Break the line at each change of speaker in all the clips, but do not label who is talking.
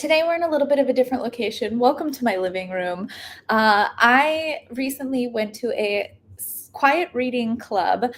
Today we're in a little bit of a different location. Welcome to my living room. I recently went to a quiet reading club.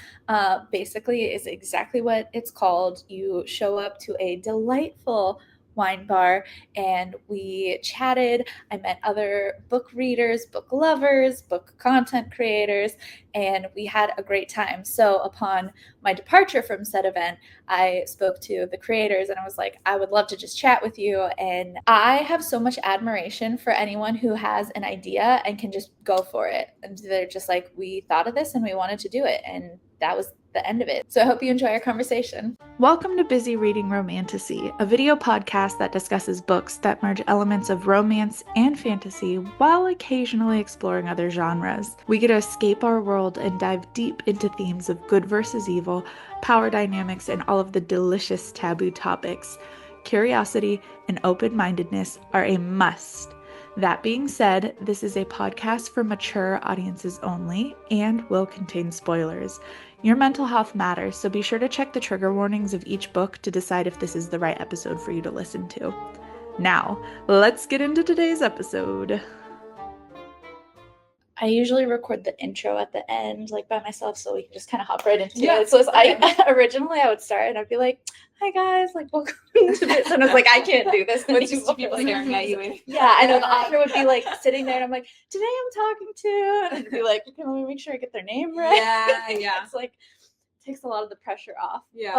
Basically, is exactly what it's called. You show up to a delightful wine bar and we chatted. I met other book readers, book lovers, book content creators, and we had a great time. So upon my departure from said event, I spoke to the creators and I was like, I would love to just chat with you. And I have so much admiration for anyone who has an idea and can just go for it. And they're just like, we thought of this and we wanted to do it. And that was the end of it. So I hope you enjoy our conversation. Welcome to Busy Reading Romantasy, a video podcast that discusses books that merge elements of romance and fantasy while occasionally exploring other genres. We get to escape our world and dive deep into themes of good versus evil, power dynamics, and all of the delicious taboo topics. Curiosity and open-mindedness are a must. That being said, this is a podcast for mature audiences only and will contain spoilers. Your mental health matters, so be sure to check the trigger warnings of each book to decide if this is the right episode for you to listen to. Now, let's get into today's episode. I usually record the intro at the end, like by myself, so we can just kind of hop right into it. So originally I would start and I'd be like, "Hi guys, like welcome to this," and I was like, "I can't do this."
It's just two people staring at you.
Yeah, I know the author would be like sitting there, and I'm like, "Today I'm talking to," and it'd be like, "Okay, let me make sure I get their name right."
Yeah.
It's like takes a lot of the pressure off.
Yeah.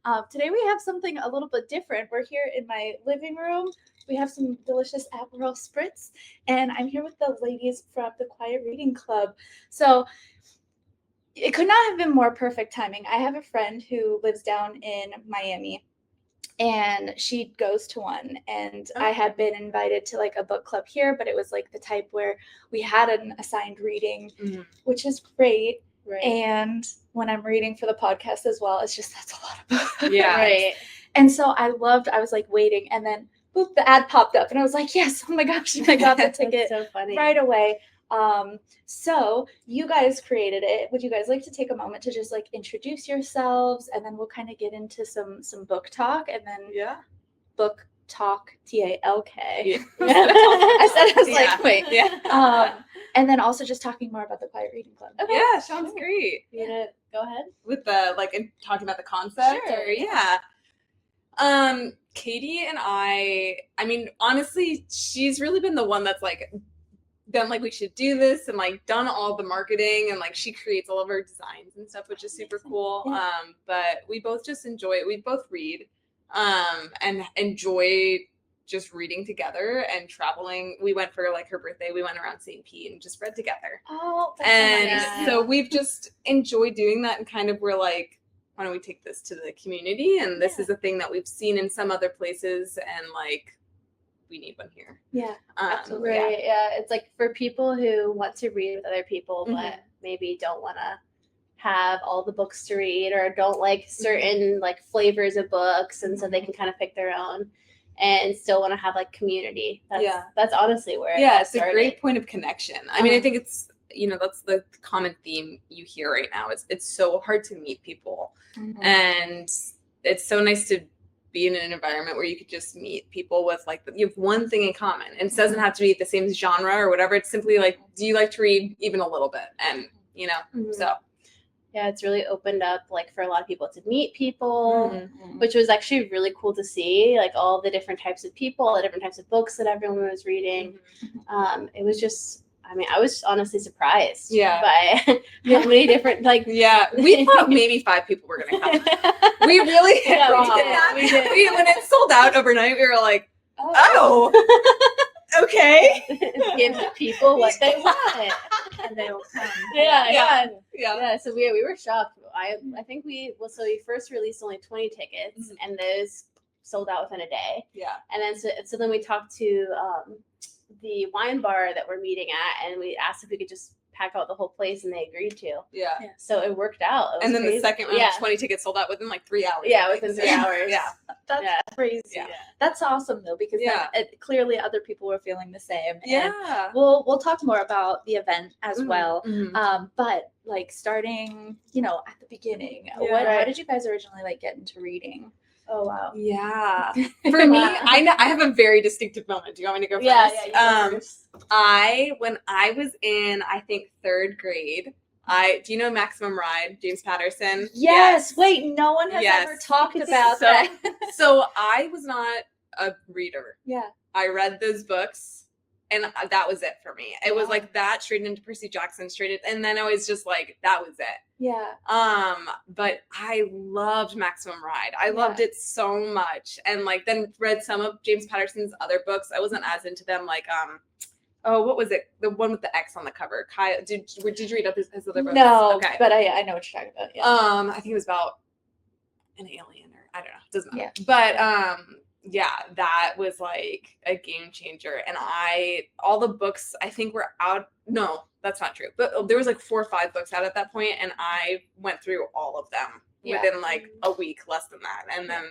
But today we have something a little bit different. We're here in my living room. We have some delicious Aperol Spritz, and I'm here with the ladies from the Quiet Reading Club. So it could not have been more perfect timing. I have a friend who lives down in Miami, and she goes to one, and I had been invited to like a book club here, but it was like the type where we had an assigned reading, which is great.
Right.
And when I'm reading for the podcast as well, it's just that's a lot of books.
Yeah.
Right. And so I was like waiting, and then boop, the ad popped up, and I was like, yes, oh my gosh, I got the ticket
so funny.
right away. So you guys created it. Would you guys like to take a moment to just like introduce yourselves, and then we'll kind of get into some book talk, and then book talk TALK. I said, I was like, wait. And then also just talking more about the Quiet Reading Club.
Okay. Yeah, sounds great.
You wanna go ahead
with the talking about the concept?
Sure.
Katie and I mean, honestly, she's really been the one that's like done like we should do this and like done all the marketing, and like she creates all of our designs and stuff, which is super cool.
Yeah.
But we both just enjoy it. We both read and enjoy just reading together and traveling. We went for like her birthday, we went around St. Pete and just read together.
Oh, that's
and
so nice.
So we've just enjoyed doing that, and kind of we're like, why don't we take this to the community? And this is a thing that we've seen in some other places, and like we need one here.
Yeah, absolutely.
Right. Yeah. It's like for people who want to read with other people, but maybe don't want to have all the books to read, or don't like certain like flavors of books, and so they can kind of pick their own and still want to have like community. That's honestly where
it's a great point of connection. I mean, I think it's, that's the common theme you hear right now. It's so hard to meet people, and it's so nice to be in an environment where you could just meet people with like you have one thing in common, and it doesn't have to be the same genre or whatever. It's simply like, do you like to read even a little bit? And so
yeah, it's really opened up like for a lot of people to meet people, which was actually really cool to see, like all the different types of people, all the different types of books that everyone was reading. It was just, I mean, I was honestly surprised by how many different, like,
we thought maybe 5 people were going to come. We really
we did.
When it sold out overnight, we were like, oh. Okay.
Give the people what they want, and they will come. Yeah. So we were shocked. I think we first released only 20 tickets, and those sold out within a day.
Yeah.
And then so then we talked to the wine bar that we're meeting at, and we asked if we could just pack out the whole place, and they agreed to.
Yeah.
So it worked out.
And then the second round of 20 tickets sold out within like 3 hours.
Yeah, within 3 hours.
That's crazy. Yeah. That's awesome though, because clearly other people were feeling the same. And we'll talk more about the event as well. But like starting, at the beginning, how did you guys originally like get into reading?
Oh wow.
Yeah. For me, I have a very distinctive moment. Do you want me to go first?
Yeah, you go first.
When I was in, I think, 3rd grade, do you know Maximum Ride, James Patterson?
Yes. Wait, no one has ever talked about that.
So I was not a reader.
Yeah.
I read those books, and that was it for me. It was like that straight into Percy Jackson, and then I was just like, that was it.
Yeah.
But I loved Maximum Ride. I loved it so much, and like then read some of James Patterson's other books. I wasn't as into them, like what was it? The one with the X on the cover. Kyle, did you read up his other books?
No,
okay.
But I know what you're talking about. Yeah.
I think it was about an alien, or I don't know. It doesn't matter.
Yeah.
But yeah, that was like a game changer. And all the books I think were out. No, that's not true. But there was like 4 or 5 books out at that point, and I went through all of them within like a week, less than that. And then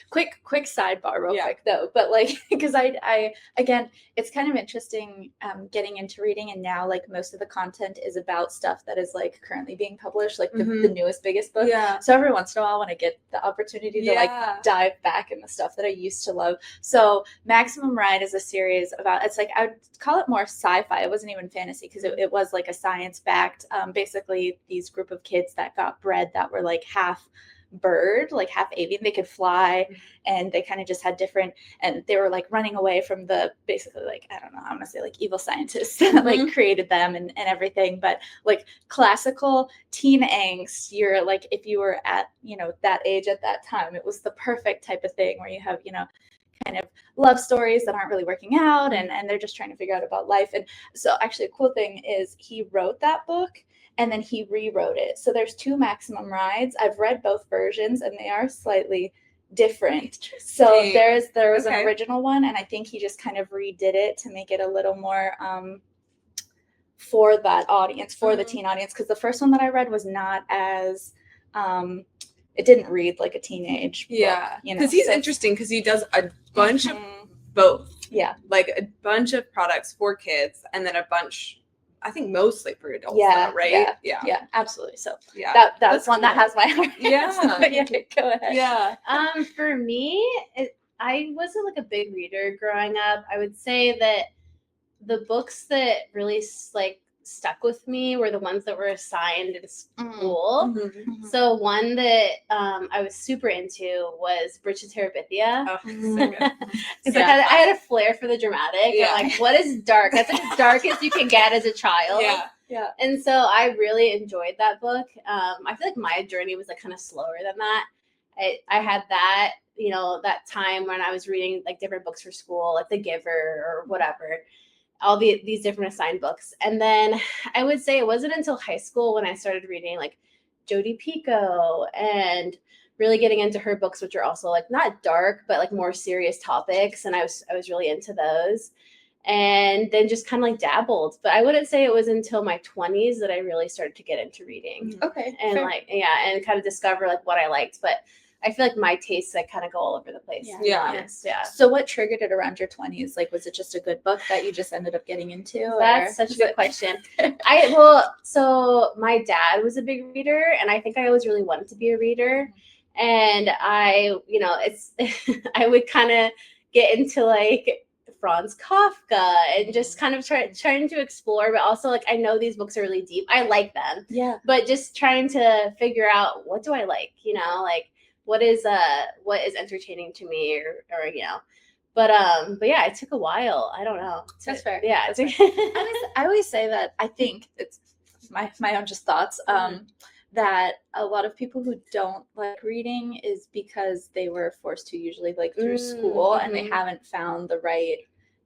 Quick sidebar real quick though, but like, because I again, it's kind of interesting getting into reading, and now like most of the content is about stuff that is like currently being published, like the newest, biggest book. Yeah. So every once in a while when I get the opportunity to like dive back in the stuff that I used to love. So Maximum Ride is a series about, it's like, I would call it more sci-fi. It wasn't even fantasy, because it was like a science-backed, basically these group of kids that got bred that were like half bird, like half avian. They could fly, and they kind of just had different, and they were like running away from the, basically, like, I don't know, I'm gonna say like evil scientists that like created them and everything. But like classical teen angst, you're like, if you were at, you know, that age at that time, it was the perfect type of thing where you have, you know, kind of love stories that aren't really working out, and they're just trying to figure out about life. And so actually a cool thing is he wrote that book and then he rewrote it. So there's 2 Maximum Rides. I've read both versions, and they are slightly different. So there was an original one, and I think he just kind of redid it to make it a little more for that audience, for the teen audience. Because the first one that I read was not as it didn't read like a teenage book, you know.
Because he's interesting, because he does a bunch of both.
Yeah.
Like a bunch of products for kids, and then a bunch, I think mostly for adults,
though,
right?
Yeah, absolutely. So
that's
one that has my heart. Go ahead.
Yeah.
For me, I wasn't like a big reader growing up. I would say that the books that really like stuck with me were the ones that were assigned in school. So one that I was super into was Bridge to Terabithia.
Oh, so good.
So I had a flair for the dramatic. Yeah. Like, what is dark? That's as dark as you can get as a child.
Yeah.
And so I really enjoyed that book. I feel like my journey was like kind of slower than that. I had that, you know, that time when I was reading like different books for school, like The Giver or whatever. All these different assigned books. And then I would say it wasn't until high school when I started reading like Jodi Picoult and really getting into her books, which are also like not dark, but like more serious topics. And I was really into those. And then just kind of like dabbled. But I wouldn't say it was until my 20s that I really started to get into reading.
Okay.
And
fair.
like, and kind of discover like what I liked. But I feel like my tastes like kind of go all over the place.
Yeah.
So what triggered it around your 20s? Like, was it just a good book that you just ended up getting into?
That's such a good question. So my dad was a big reader, and I think I always really wanted to be a reader. And I would kind of get into like Franz Kafka and just kind of trying to explore, but also like I know these books are really deep. I like them. Yeah. But just trying to figure out, what do I like? You know, like what is entertaining to me, or you know. But yeah, it took a while. I don't know.
That's fair.
Yeah.
That's fair. I always say that I think it's my own just thoughts. That a lot of people who don't like reading is because they were forced to, usually like through school, and they haven't found the right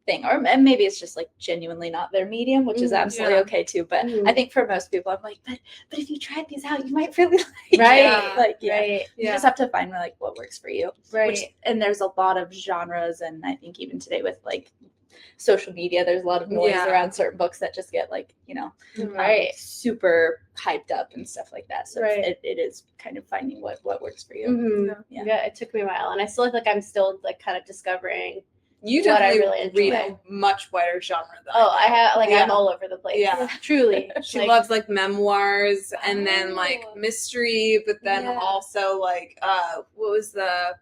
thing, and maybe it's just like genuinely not their medium, which is absolutely okay too. But I think for most people, I'm like, but if you tried these out, you might really like You just have to find like what works for you. Right. And there's a lot of genres, and I think even today with like social media, there's a lot of noise around certain books that just get like, you know, super hyped up and stuff like that. So it is kind of finding what works for you.
Yeah, it took me a while, and I still feel like I'm still like kind of discovering
You
what I
definitely
really
read
enjoy.
a much wider genre than
Oh,
I
I have like
Yeah.
I'm all over the place.
Yeah.
Truly.
She loves like memoirs and then
Oh.
like mystery, but then
Yeah.
also like what was the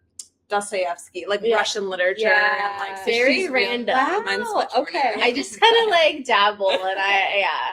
Dostoevsky, like
Yeah.
Russian literature
Yeah.
and like so
Very
she's really-
random.
Wow.
Mine's much more
Okay.
narrow.
I just kind of like dabble, and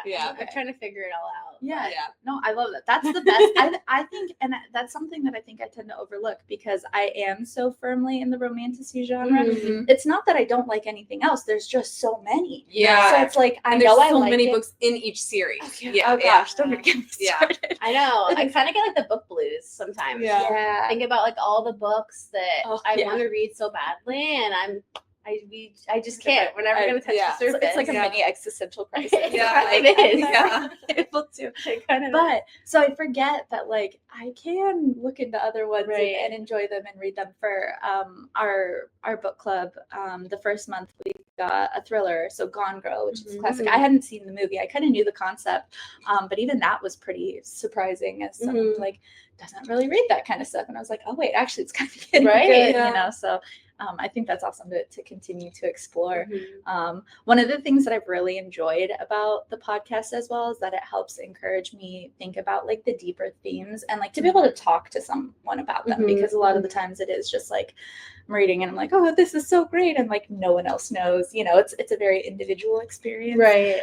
Yeah.
I'm trying to figure it all out.
Yeah.
Yeah.
No, I love that. That's the best. I think, and that's something that I think I tend to overlook because I am so firmly in the romantasy genre.
Mhm.
It's not that I don't like anything else. There's just so many.
Yeah.
So it's like I
And there's
know I
so
like
many
it.
books in each series.
Okay.
Yeah.
Oh gosh, don't get me
Yeah.
started.
I know. I kind of get like the book blues sometimes.
Yeah.
Yeah.
Think about like all the books that
Oh,
I
yeah.
want to read so badly, and I just can't. We're never gonna touch
yeah.
the surface.
It's like a
Yeah.
mini existential crisis.
Yeah.
It is.
Yeah.
Able to.
It kind of
But so I forget that like I can look into other ones
Right.
and enjoy them and read them for our book club. The first month we got a thriller, so Gone Girl, which is classic. I hadn't seen the movie. I kind of knew the concept, but even that was pretty surprising as someone who, like doesn't really read that kind of stuff. And I was like, oh wait, actually it's kind of getting
Right,
good,
yeah.
you know. So I think that's awesome to continue to explore. One of the things that I've really enjoyed about the podcast as well is that it helps encourage me think about like the deeper themes and like to be able to talk to someone about them because a lot of the times it is just like I'm reading and I'm like, oh, this is so great, and like no one else knows, you know. It's a very individual experience,
right.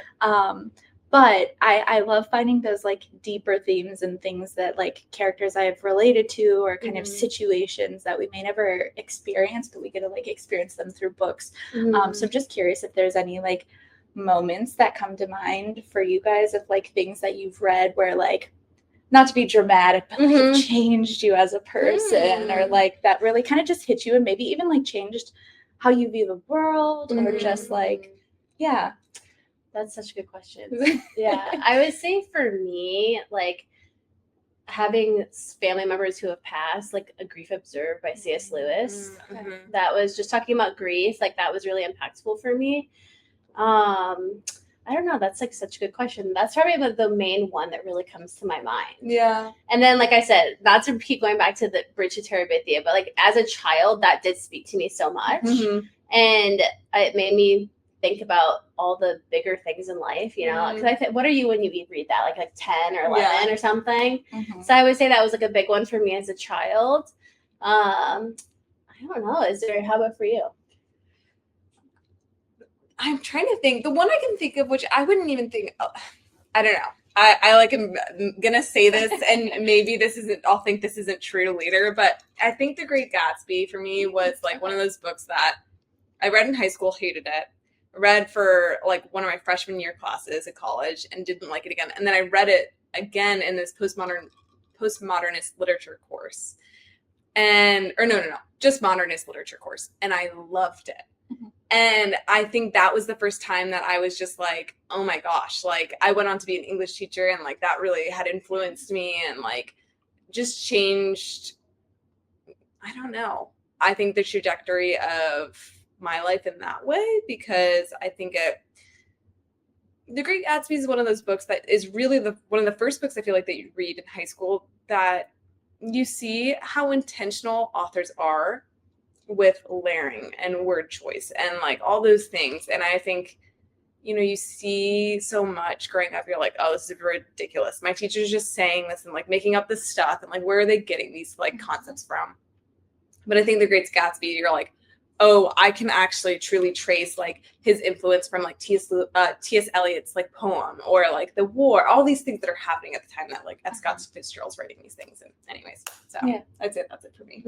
but I love finding those like deeper themes and things that like characters I've related to or kind of situations that we may never experience, but we get to like experience them through books. So I'm just curious if there's any like moments that come to mind for you guys of like things that you've read where like, not to be dramatic, but like it changed you as a person or like that really kind of just hit you and maybe even like changed how you view the world or just like, yeah.
That's such a good question. Yeah, I would say for me, like having family members who have passed, like A Grief Observed by C.S. Lewis. That was just talking about grief. Like that was really impactful for me. I don't know. That's like such a good question. That's probably the main one that really comes to my mind.
Yeah.
And then, like I said, not to keep going back to the Bridge to Terabithia, but like as a child, that did speak to me so much, and it made me think about all the bigger things in life, you know, because I think, what are you when you read that, like 10 or 11 or something? So I would say that was like a big one for me as a child. I don't know. How about for you?
I'm trying to think. The one I can think of, which I wouldn't even think, I don't know. I like am gonna say this, and maybe I'll think this isn't true later, but I think The Great Gatsby for me was like one of those books that I read in high school, hated it. Read for like one of my freshman year classes at college and didn't like it again. And then I read it again in this postmodernist literature course. Just modernist literature course. And I loved it. And I think that was the first time that I was just like, oh my gosh, like I went on to be an English teacher and like that really had influenced me and like just changed, I don't know. I think the trajectory of my life in that way, because I think The Great Gatsby is one of those books that is really one of the first books I feel like that you read in high school that you see how intentional authors are with layering and word choice and like all those things. And I think, you know, you see so much growing up, you're like, oh, this is ridiculous. My teacher's just saying this and like making up this stuff and like where are they getting these like concepts from? But I think The Great Gatsby, you're like, oh, I can actually truly trace like his influence from like T.S. Eliot's like poem or like the war, all these things that are happening at the time that like F. Scott Fitzgerald's writing these things. And anyways, so that's it for me.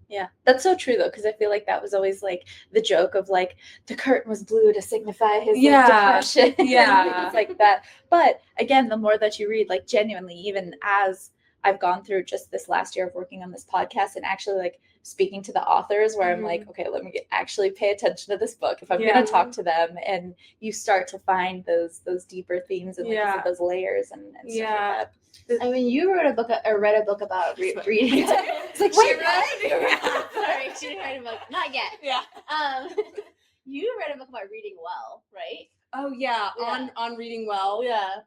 Yeah, that's so true though, because I feel like that was always like the joke of like the curtain was blue to signify his like, depression, things like that. But again, the more that you read, like genuinely, even as I've gone through just this last year of working on this podcast and actually like speaking to the authors where I'm like, okay, let me actually pay attention to this book if I'm going to talk to them, and you start to find those deeper themes and like those layers and stuff like that.
I mean, you read a book about reading.
It's like,
wait, what? Sorry, she didn't write a book. Not yet.
Yeah.
You read a book about reading well, right?
Oh yeah, on reading well.
Yeah.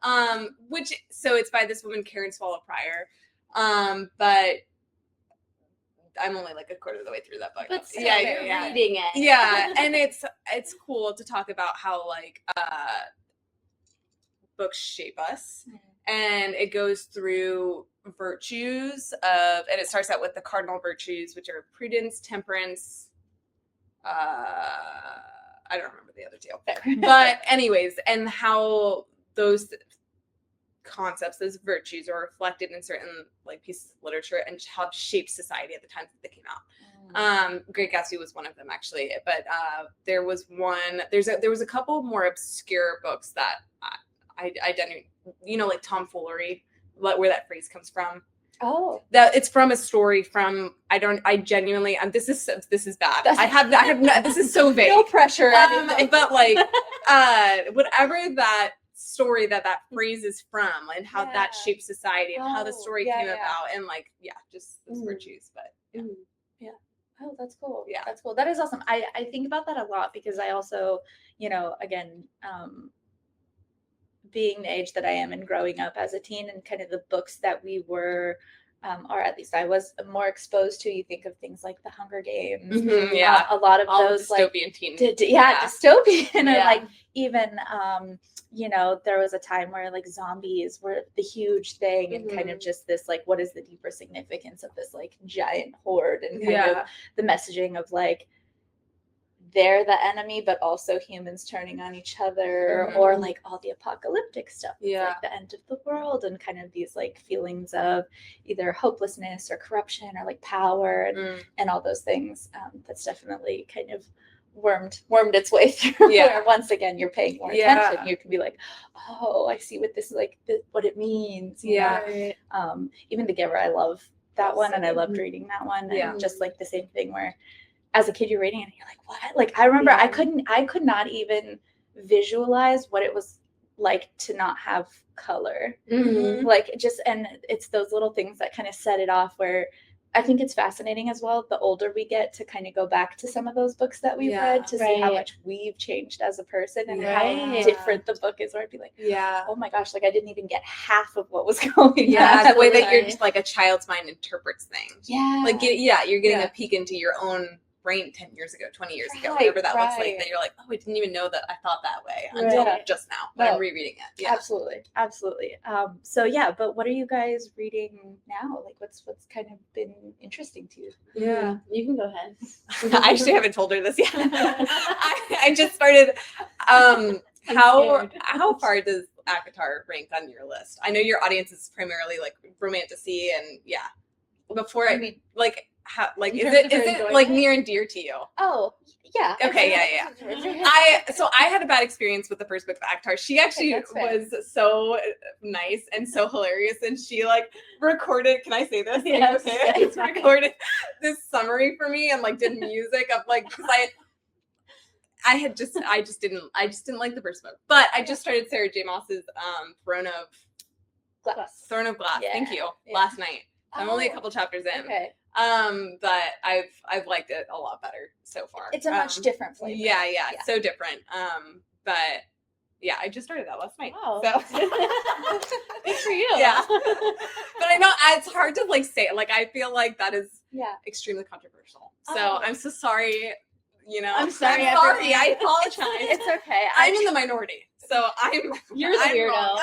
So it's by this woman, Karen Swallow Prior. But I'm only like a quarter of the way through that book.
But still,
yeah.
reading it.
Yeah, and it's cool to talk about how like books shape us, and it goes through virtues of, and it starts out with the cardinal virtues, which are prudence, temperance. I don't remember the other two, but anyways, and how those concepts, those virtues, are reflected in certain like pieces of literature and have shaped society at the time that they came out. Great Gatsby was one of them, actually, but there was a couple more obscure books that I didn't, like tomfoolery, where that phrase comes from.
Oh,
that it's from a story from I genuinely this is bad. I have no, this is so vague.
No pressure.
But like whatever that story that phrase is from, and how that shaped society, and how the story came about, and like just those virtues. But
yeah. Oh, that's cool.
Yeah,
that's cool. That is awesome. I think about that a lot because I also, again, being the age that I am and growing up as a teen, and kind of the books that we were, or at least I was more exposed to. You think of things like the Hunger Games, a lot of
all
those
dystopian
like
teen,
dystopian, or like even there was a time where like zombies were the huge thing, and kind of just this like, what is the deeper significance of this like giant horde, and kind of the messaging of like, they're the enemy, but also humans turning on each other, or like all the apocalyptic stuff, like the end of the world, and kind of these like feelings of either hopelessness or corruption or like power, and all those things. That's definitely kind of wormed its way through. Where once again you're paying more attention, you can be like, oh, I see what this like, what it means. Even The Giver, I love that one, and I loved reading that one. And just like the same thing where, as a kid, you're reading it and you're like, what? Like, I remember I could not even visualize what it was like to not have color. Like, just, and it's those little things that kind of set it off, where I think it's fascinating as well, the older we get, to kind of go back to some of those books that we've read, to see how much we've changed as a person, and how different the book is, where I'd be like, oh my gosh, like I didn't even get half of what was going on.
The way that you're just like a child's mind interprets things. Like, you're getting a peek into your own brain 10 years ago, 20 years ago, whatever that looks like, that you're like, oh, I didn't even know that I thought that way until just now when I'm rereading it.
Absolutely. So but what are you guys reading now? Like, what's kind of been interesting to you?
You can go ahead.
I actually haven't told her this yet. I just started. How far does ACOTAR rank on your list? I know your audience is primarily like Romantasy, and before is it like near and dear to you?
Oh, yeah.
Okay, I had a bad experience with the first book of ACOTAR. She actually was so nice and so hilarious, and she like recorded. Can I say this?
Yes.
Okay. Recorded this summary for me, and like did music of like, because I just didn't like the first book, but I just started Sarah J. Maas's Throne of Glass. Thank you. Last night. I'm only a couple chapters in.
Okay.
But I've liked it a lot better so far.
It's a much different flavor.
Yeah, so different. But I just started that last night.
Wow.
So
good for you.
Yeah. But I know it's hard to like say it. Like, I feel like that is extremely controversial. So I'm so sorry.
I'm sorry.
I apologize.
It's okay.
I'm in the minority. So
you're the weirdo.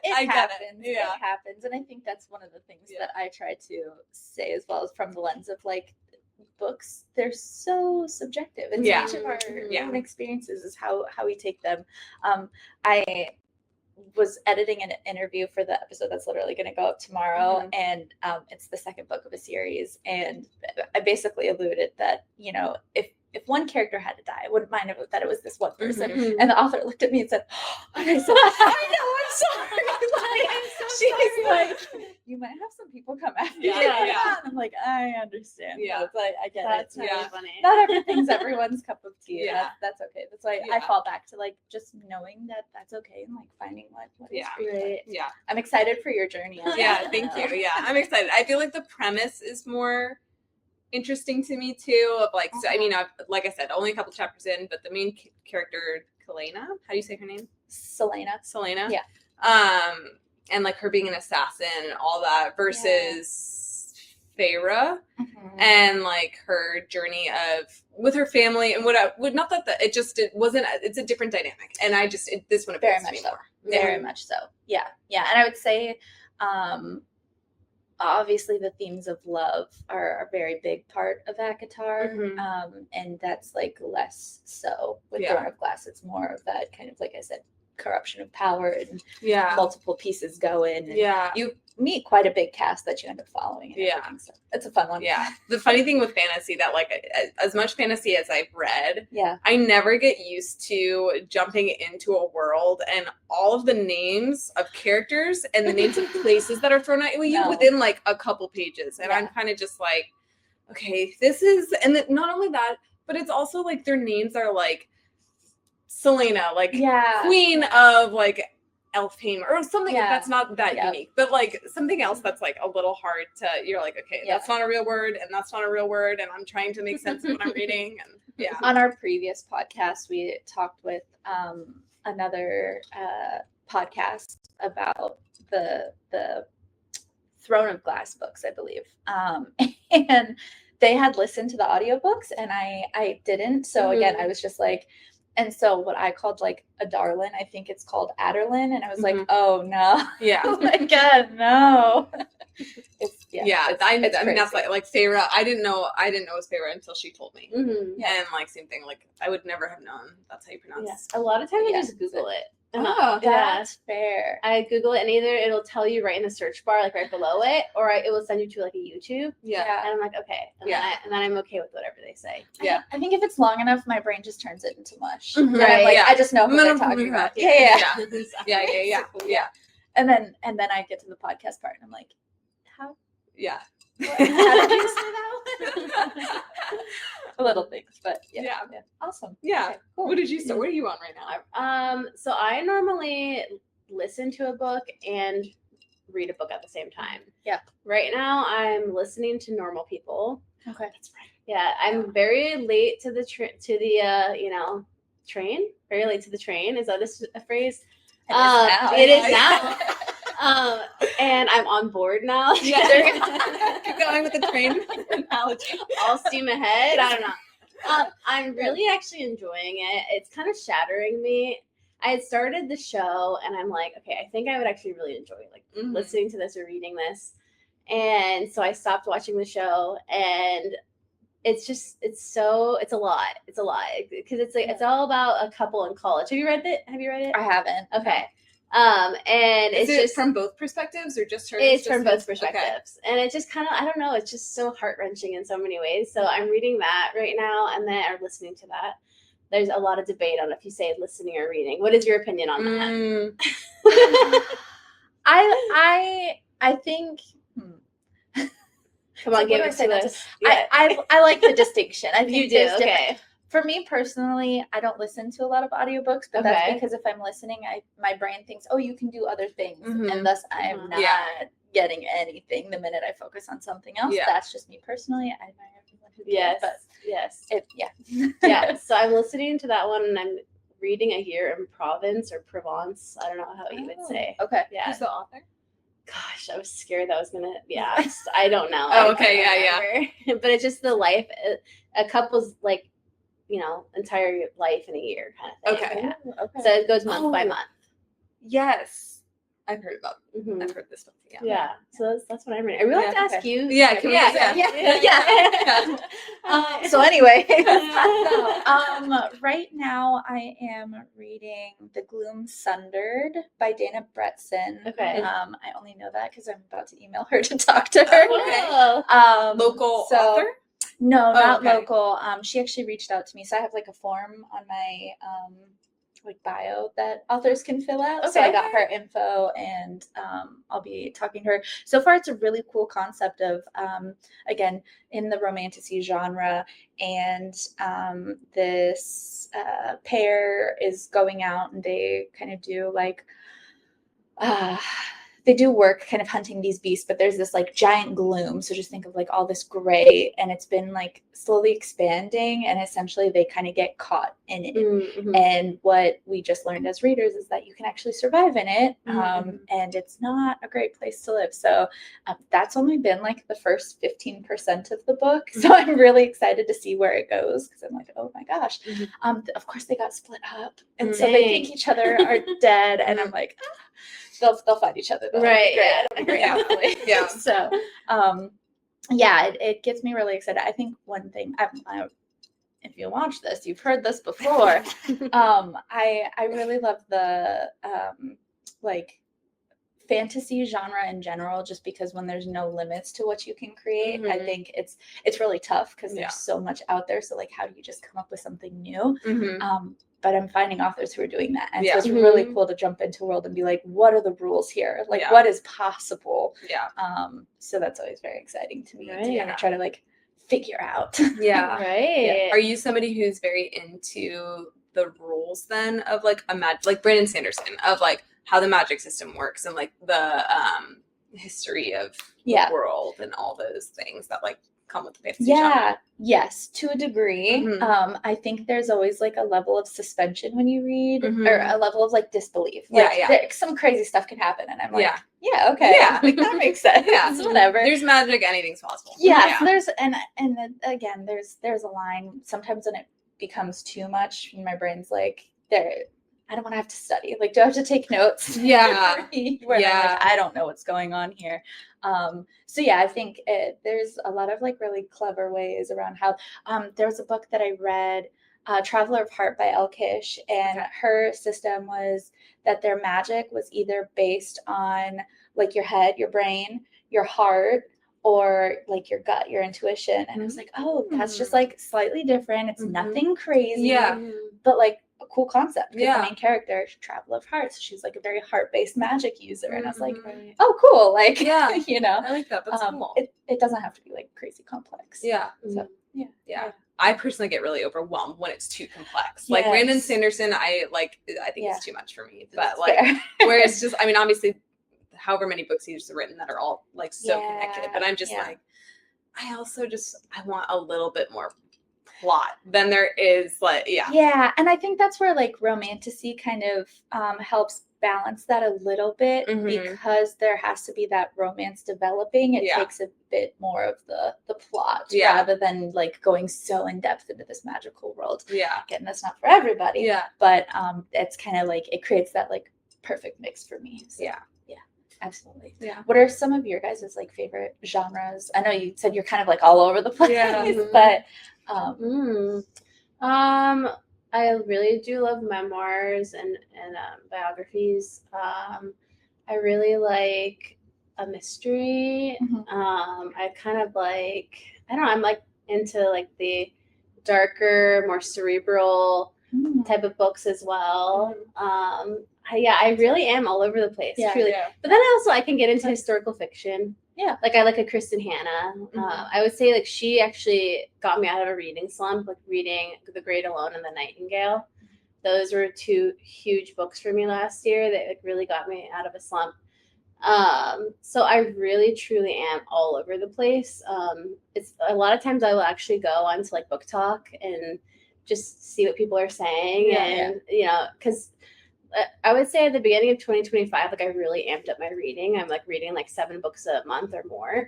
It happens. It happens. And I think that's one of the things that I try to say as well, as from the lens of like, books, they're so subjective. And each of our own experiences is how we take them. I was editing an interview for the episode that's literally going to go up tomorrow, and it's the second book of a series, and I basically alluded that, if one character had to die, I wouldn't mind that it was this one person. And the author looked at me and said, and I said, I know, I'm sorry. I'm so sorry. Like, you might have some people come after you. And I'm like, I understand. I get
That's
it.
really funny.
Not everything's everyone's cup of tea. That's okay. That's why I fall back to like just knowing that that's okay, and like finding what is for you. I'm excited for your journey.
Thank you. I'm excited. I feel like the premise is more interesting to me too, of like, so I mean, like I said, only a couple chapters in, but the main character, Kalena, how do you say her name?
Selena.
And like her being an assassin and all that, versus Feyre and like her journey with her family and not that it wasn't, it's a different dynamic, and this one appeals to me more.
Very much so. Yeah. And I would say obviously the themes of love are a very big part of ACOTAR, and that's like less so with Throne of Glass. It's more of that kind of, like I said, corruption of power and multiple pieces go in. And you meet quite a big cast that you end up following. And everything, so it's a fun one.
Yeah. The funny thing with fantasy that like as much fantasy as I've read, I never get used to jumping into a world and all of the names of characters and the names of places that are thrown at you within like a couple pages. And I'm kind of just like, okay, this is, and not only that, but it's also like their names are like Selena, like queen of like Elfheim or something that's not that unique, but like something else that's like a little hard to, you're like, okay, that's not a real word and that's not a real word, and I'm trying to make sense of what I'm reading. And
on our previous podcast we talked with another podcast about the Throne of Glass books, I believe, and they had listened to the audiobooks and I didn't, so again I was just like, and so what I called like a darlin, I think it's called Adderlin, and I was like, oh no, oh my god, no.
I mean that's like Feyre. I didn't know it was Feyre until she told me, and like same thing, like I would never have known that's how you pronounce.
A lot of times I just Google it.
Oh, that's fair.
I Google it and either it'll tell you right in the search bar, like right below it, or it will send you to like a YouTube. And I'm like, okay. And then I'm okay with whatever they say.
I think if it's long enough, my brain just turns it into mush.
Right.
Like, I just know who they're talking about. Yeah. And then I get to the podcast part and I'm like, how?
Yeah.
How did you say that one? Little things, but awesome.
Yeah.
Okay, cool.
What are you on right now?
So I normally listen to a book and read a book at the same time.
Yeah.
Right now I'm listening to Normal People.
Okay.
That's right. Yeah, I'm very late to the train. Very late to the train. Is that a phrase? It is now. And I'm on board now.
Keep going with the train analogy.
All steam ahead. I don't know. I'm really actually enjoying it. It's kind of shattering me. I had started the show and I'm like, okay, I think I would actually really enjoy like listening to this or reading this. And so I stopped watching the show, and it's a lot. It's a lot because it's like it's all about a couple in college. Have you read it?
I haven't.
Okay. And
is it just from both perspectives or just her?
It's from both perspectives. Okay. And it just kind of, I don't know, it's just so heart-wrenching in so many ways. So I'm reading that right now and then I'm listening to that. There's a lot of debate on if you say listening or reading. What is your opinion on that?
I think
come on, give it to us.
I like the distinction. I think
you do. Okay.
For me personally, I don't listen to a lot of audiobooks, but that's because if I'm listening, my brain thinks, oh, you can do other things. And thus I am not getting anything the minute I focus on something else. That's just me personally. I admire everyone who can, but
So I'm listening to that one and I'm reading A Year in Provence or Provence. I don't know how you would say.
Okay.
Yeah.
Who's the author?
Gosh, I was scared that was gonna. I don't know.
Oh, okay.
But it's just the life, a couple's like, entire life in a year kind of thing.
Okay.
Yeah. Okay. So it goes month by month.
Yes. I've heard about I've heard this one.
Yeah. So that's what I'm reading. I really like to ask you.
Yeah.
So anyway, right now I am reading The Gloom Sundered by Dana Bretson.
Okay.
I only know that because I'm about to email her to talk to her.
Okay.
Local author?
No, not local. She actually reached out to me, so I have like a form on my bio that authors can fill out. Okay. So I got her info, and I'll be talking to her. So far, it's a really cool concept of again in the Romantasy genre, and this pair is going out, and they kind of do like they do work kind of hunting these beasts, but there's this like giant gloom. So just think of like all this gray, and it's been like slowly expanding, and essentially they kind of get caught in it.
Mm-hmm.
And what we just learned as readers is that you can actually survive in it, and it's not a great place to live. So that's only been like the first 15% of the book. So I'm really excited to see where it goes, because I'm like, oh my gosh. Of course they got split up, and so they think each other are dead, and I'm like, they'll find each other though.
Right.
Yeah. So yeah, it gets me really excited. I think one thing, if you watch this, you've heard this before. I really love the like fantasy genre in general, just because when there's no limits to what you can create, I think it's really tough, because there's so much out there. So like, how do you just come up with something new? But I'm finding authors who are doing that, and so it's really cool to jump into a world and be like, what are the rules here? Like, what is possible? So that's always very exciting to me, to kind of try to like figure out.
Are you somebody who's very into the rules then of like like Brandon Sanderson, of like how the magic system works, and like the history of the world and all those things that like come with the fantasy genre?
Yes, to a degree. I think there's always like a level of suspension when you read, or a level of like disbelief. Like, some crazy stuff can happen, and I'm like, okay, like that makes sense. Whatever.
There's magic, anything's possible.
So there's and then again, there's a line sometimes when it becomes too much, and my brain's like, I don't want to have to study. Like, do I have to take notes?
Where
I'm like, I don't know what's going on here. So yeah, I think there's a lot of like really clever ways around how. There was a book that I read, Traveler of Heart by Elle Kish, and her system was that their magic was either based on like your head, your brain, your heart, or like your gut, your intuition. And I was like, oh, that's just like slightly different. It's nothing crazy, but like a cool concept, because the main character is Traveler of Heart, so she's like a very heart-based magic user. And I was like, oh, cool, like, you know,
I like that. That's cool.
It doesn't have to be like crazy complex. So
I personally get really overwhelmed when it's too complex. Like Brandon Sanderson, I think it's too much for me. But like, where it's just, I mean, obviously, however many books he's written that are all like so connected, but I'm just like, I want a little bit more plot than there is, like, and I think that's where like Romantasy kind of helps balance that a little bit, because there has to be that romance developing. It takes a bit more of the plot, rather than like going so in depth into this magical world. Again, that's not for everybody, but it's kind of like, it creates that like perfect mix for me. So, absolutely. What are some of your guys' like favorite genres? I know you said you're kind of like all over the place, but
I really do love memoirs and biographies. I really like a mystery. I kind of like, I don't know, I'm like into like the darker, more cerebral type of books as well. I really am all over the place, truly. But then I can get into historical fiction. Like I like a Kristen Hanna. I would say like she actually got me out of a reading slump, like reading The Great Alone and The Nightingale. Those were two huge books for me last year that like really got me out of a slump. So I really truly am all over the place. It's a lot of times I will actually go onto like Book Talk and just see what people are saying, and you know, because I would say at the beginning of 2025, like I really amped up my reading. I'm like reading like 7 books a month or more.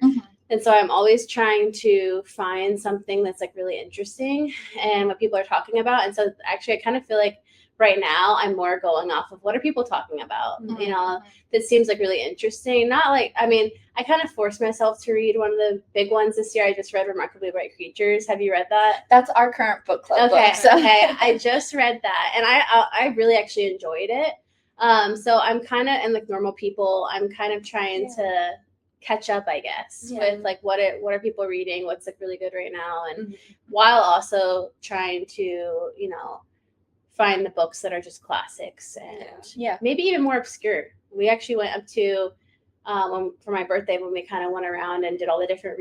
And so I'm always trying to find something that's like really interesting and what people are talking about. And so actually I kind of feel like right now I'm more going off of what are people talking about, you know, that seems like really interesting. Not like, I mean, I kind of forced myself to read one of the big ones this year. I just read Remarkably Bright Creatures. Have you read that?
That's our current book club book. So.
Okay. I just read that and I really actually enjoyed it. So I'm kind of, and like normal people, I'm kind of trying to catch up, I guess, with like what are people reading, what's like really good right now, and while also trying to, you know, find the books that are just classics and maybe even more obscure. We actually went up to for my birthday when we kind of went around and did all the different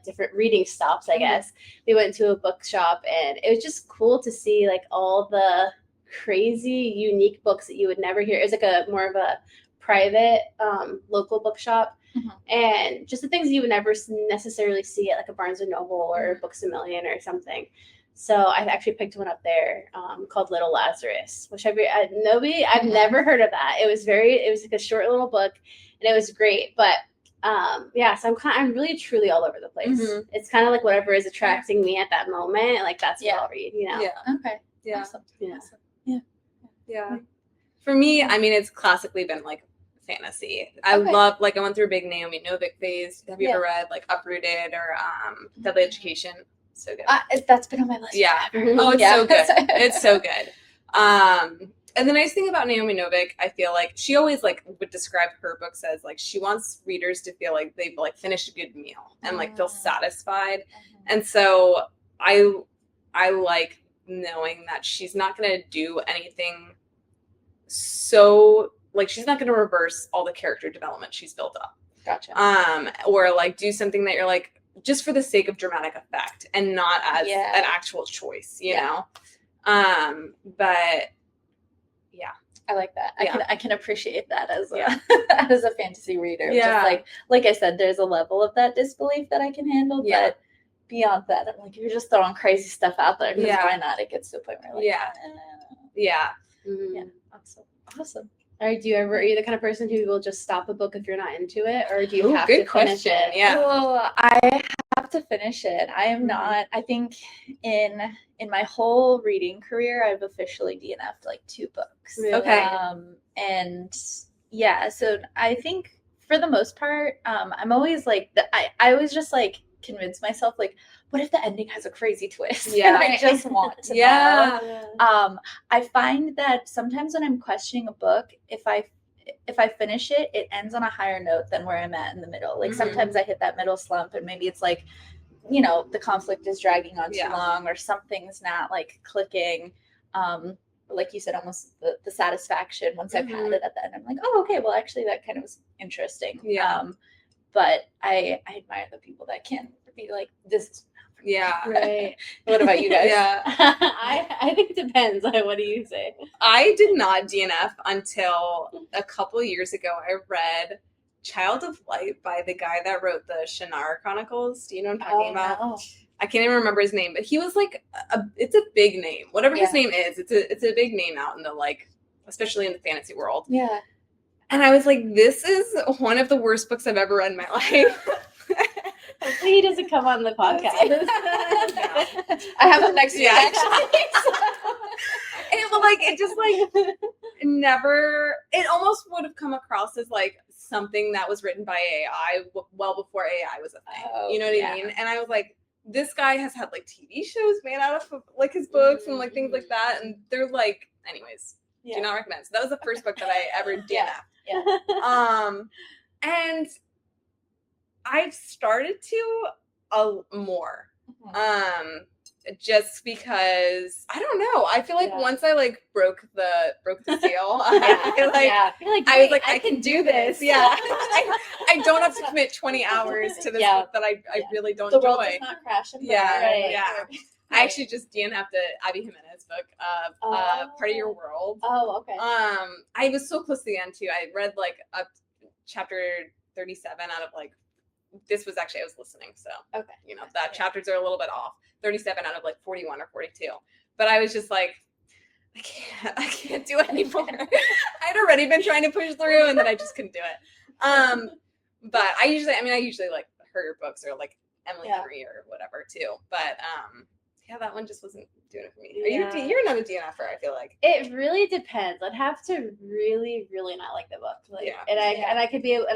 different reading stops, I guess. We went to a bookshop and it was just cool to see like all the crazy unique books that you would never hear. It was like a more of a private local bookshop. And just the things you would never necessarily see at like a Barnes & Noble or Books A Million or something. So I actually picked one up there called Little Lazarus, which I've never heard of that. It was like a short little book, and it was great. But so I'm really truly all over the place. It's kind of like whatever is attracting me at that moment, like that's what I'll read, you know.
Yeah.
Okay.
Yeah.
Awesome.
Yeah.
Awesome.
Yeah. For me, I mean, it's classically been like fantasy. I love, like, I went through a big Naomi Novik phase. Have you ever read like Uprooted or Deadly Education? So good.
That's been on my list.
Yeah. Oh, it's so good. It's so good. And the nice thing about Naomi Novik, I feel like she always like would describe her books as like she wants readers to feel like they've like finished a good meal and like feel satisfied. And so I like knowing that she's not going to do anything so like she's not going to reverse all the character development she's built up.
Gotcha.
Or like do something that you're like just for the sake of dramatic effect and not as an actual choice, you know? But yeah.
I like that. I can appreciate that as a as a fantasy reader.
Yeah.
Just like I said, there's a level of that disbelief that I can handle, but beyond that, I'm like, you're just throwing crazy stuff out there. Because why not? It gets to a point where
yeah.
Awesome.
Or are you the kind of person who will just stop a book if you're not into it, or do you have to finish it?
Yeah.
Well, I have to finish it. I am not. I think in my whole reading career, I've officially DNF'd like 2 books.
Really?
Okay.
And so I think for the most part, I'm always like I always just like convince myself like, what if the ending has a crazy twist?
Yeah.
And I just want to know. I find that sometimes when I'm questioning a book, if I finish it, it ends on a higher note than where I'm at in the middle. Like sometimes I hit that middle slump and maybe it's like, you know, the conflict is dragging on too long or something's not like clicking. Like you said, almost the satisfaction once I've had it at the end. I'm like, oh, okay, well, actually that kind of was interesting.
Yeah.
But I admire the people that can be like, this is
yeah.
Right.
What about you guys?
Yeah.
I think it depends. What do you say?
I did not DNF until a couple years ago. I read Child of Light by the guy that wrote the Shannara Chronicles. Do you know what I'm talking about?
No.
I can't even remember his name, but he was like, it's a big name. Whatever his name is, it's a big name out in the like, especially in the fantasy world.
Yeah.
And I was like, this is one of the worst books I've ever read in my life.
Hopefully he doesn't come on the podcast.
I have him next week, actually.
It just like never, it almost would have come across as like something that was written by AI well before AI was a thing. You know what I mean? And I was like, this guy has had like TV shows made out of like his books and like things like that. And they're like, anyways, do not recommend. So that was the first book that I ever did. And I've started to more. Just because I don't know. I feel like once I like broke the seal, I was like, I can do this. Yeah. I don't have to commit 20 hours to this book that I really don't enjoy.
The world does not crash and burn.
I actually just DNF'd the Abby Jimenez book, Part of Your World.
Oh, okay.
I was so close to the end too. I read like up chapter 37 out of like, this was actually, I was listening. So, you know, that chapters are a little bit off. 37 out of like 41 or 42. But I was just like, I can't do it anymore. I'd already been trying to push through and then I just couldn't do it. But I usually like her books or like Emily Marie or whatever too. But that one just wasn't doing it for me. You're not a DNFer, I feel like.
It really depends. I'd have to really, really not like the book.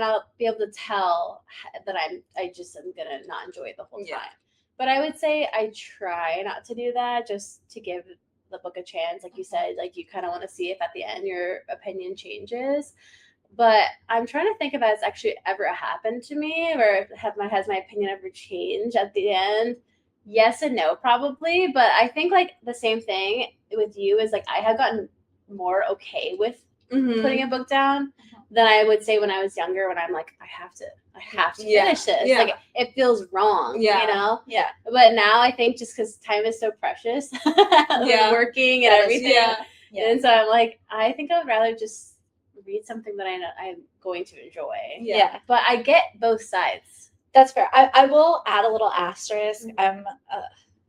I'll be able to tell that I just am gonna not enjoy it the whole time. But I would say I try not to do that, just to give the book a chance. Like you said, like you kind of want to see if at the end your opinion changes. But I'm trying to think if that's actually ever happened to me, or has my opinion ever changed at the end. Yes and no, probably. But I think like the same thing with you is like I have gotten more okay with putting a book down than I would say when I was younger, when I'm like, I have to finish this.
Yeah.
Like it feels wrong, you know?
Yeah.
But now I think just because time is so precious, working and everything. And so I'm like, I think I would rather just read something that I know I'm going to enjoy.
Yeah.
But I get both sides.
That's fair. I will add a little asterisk.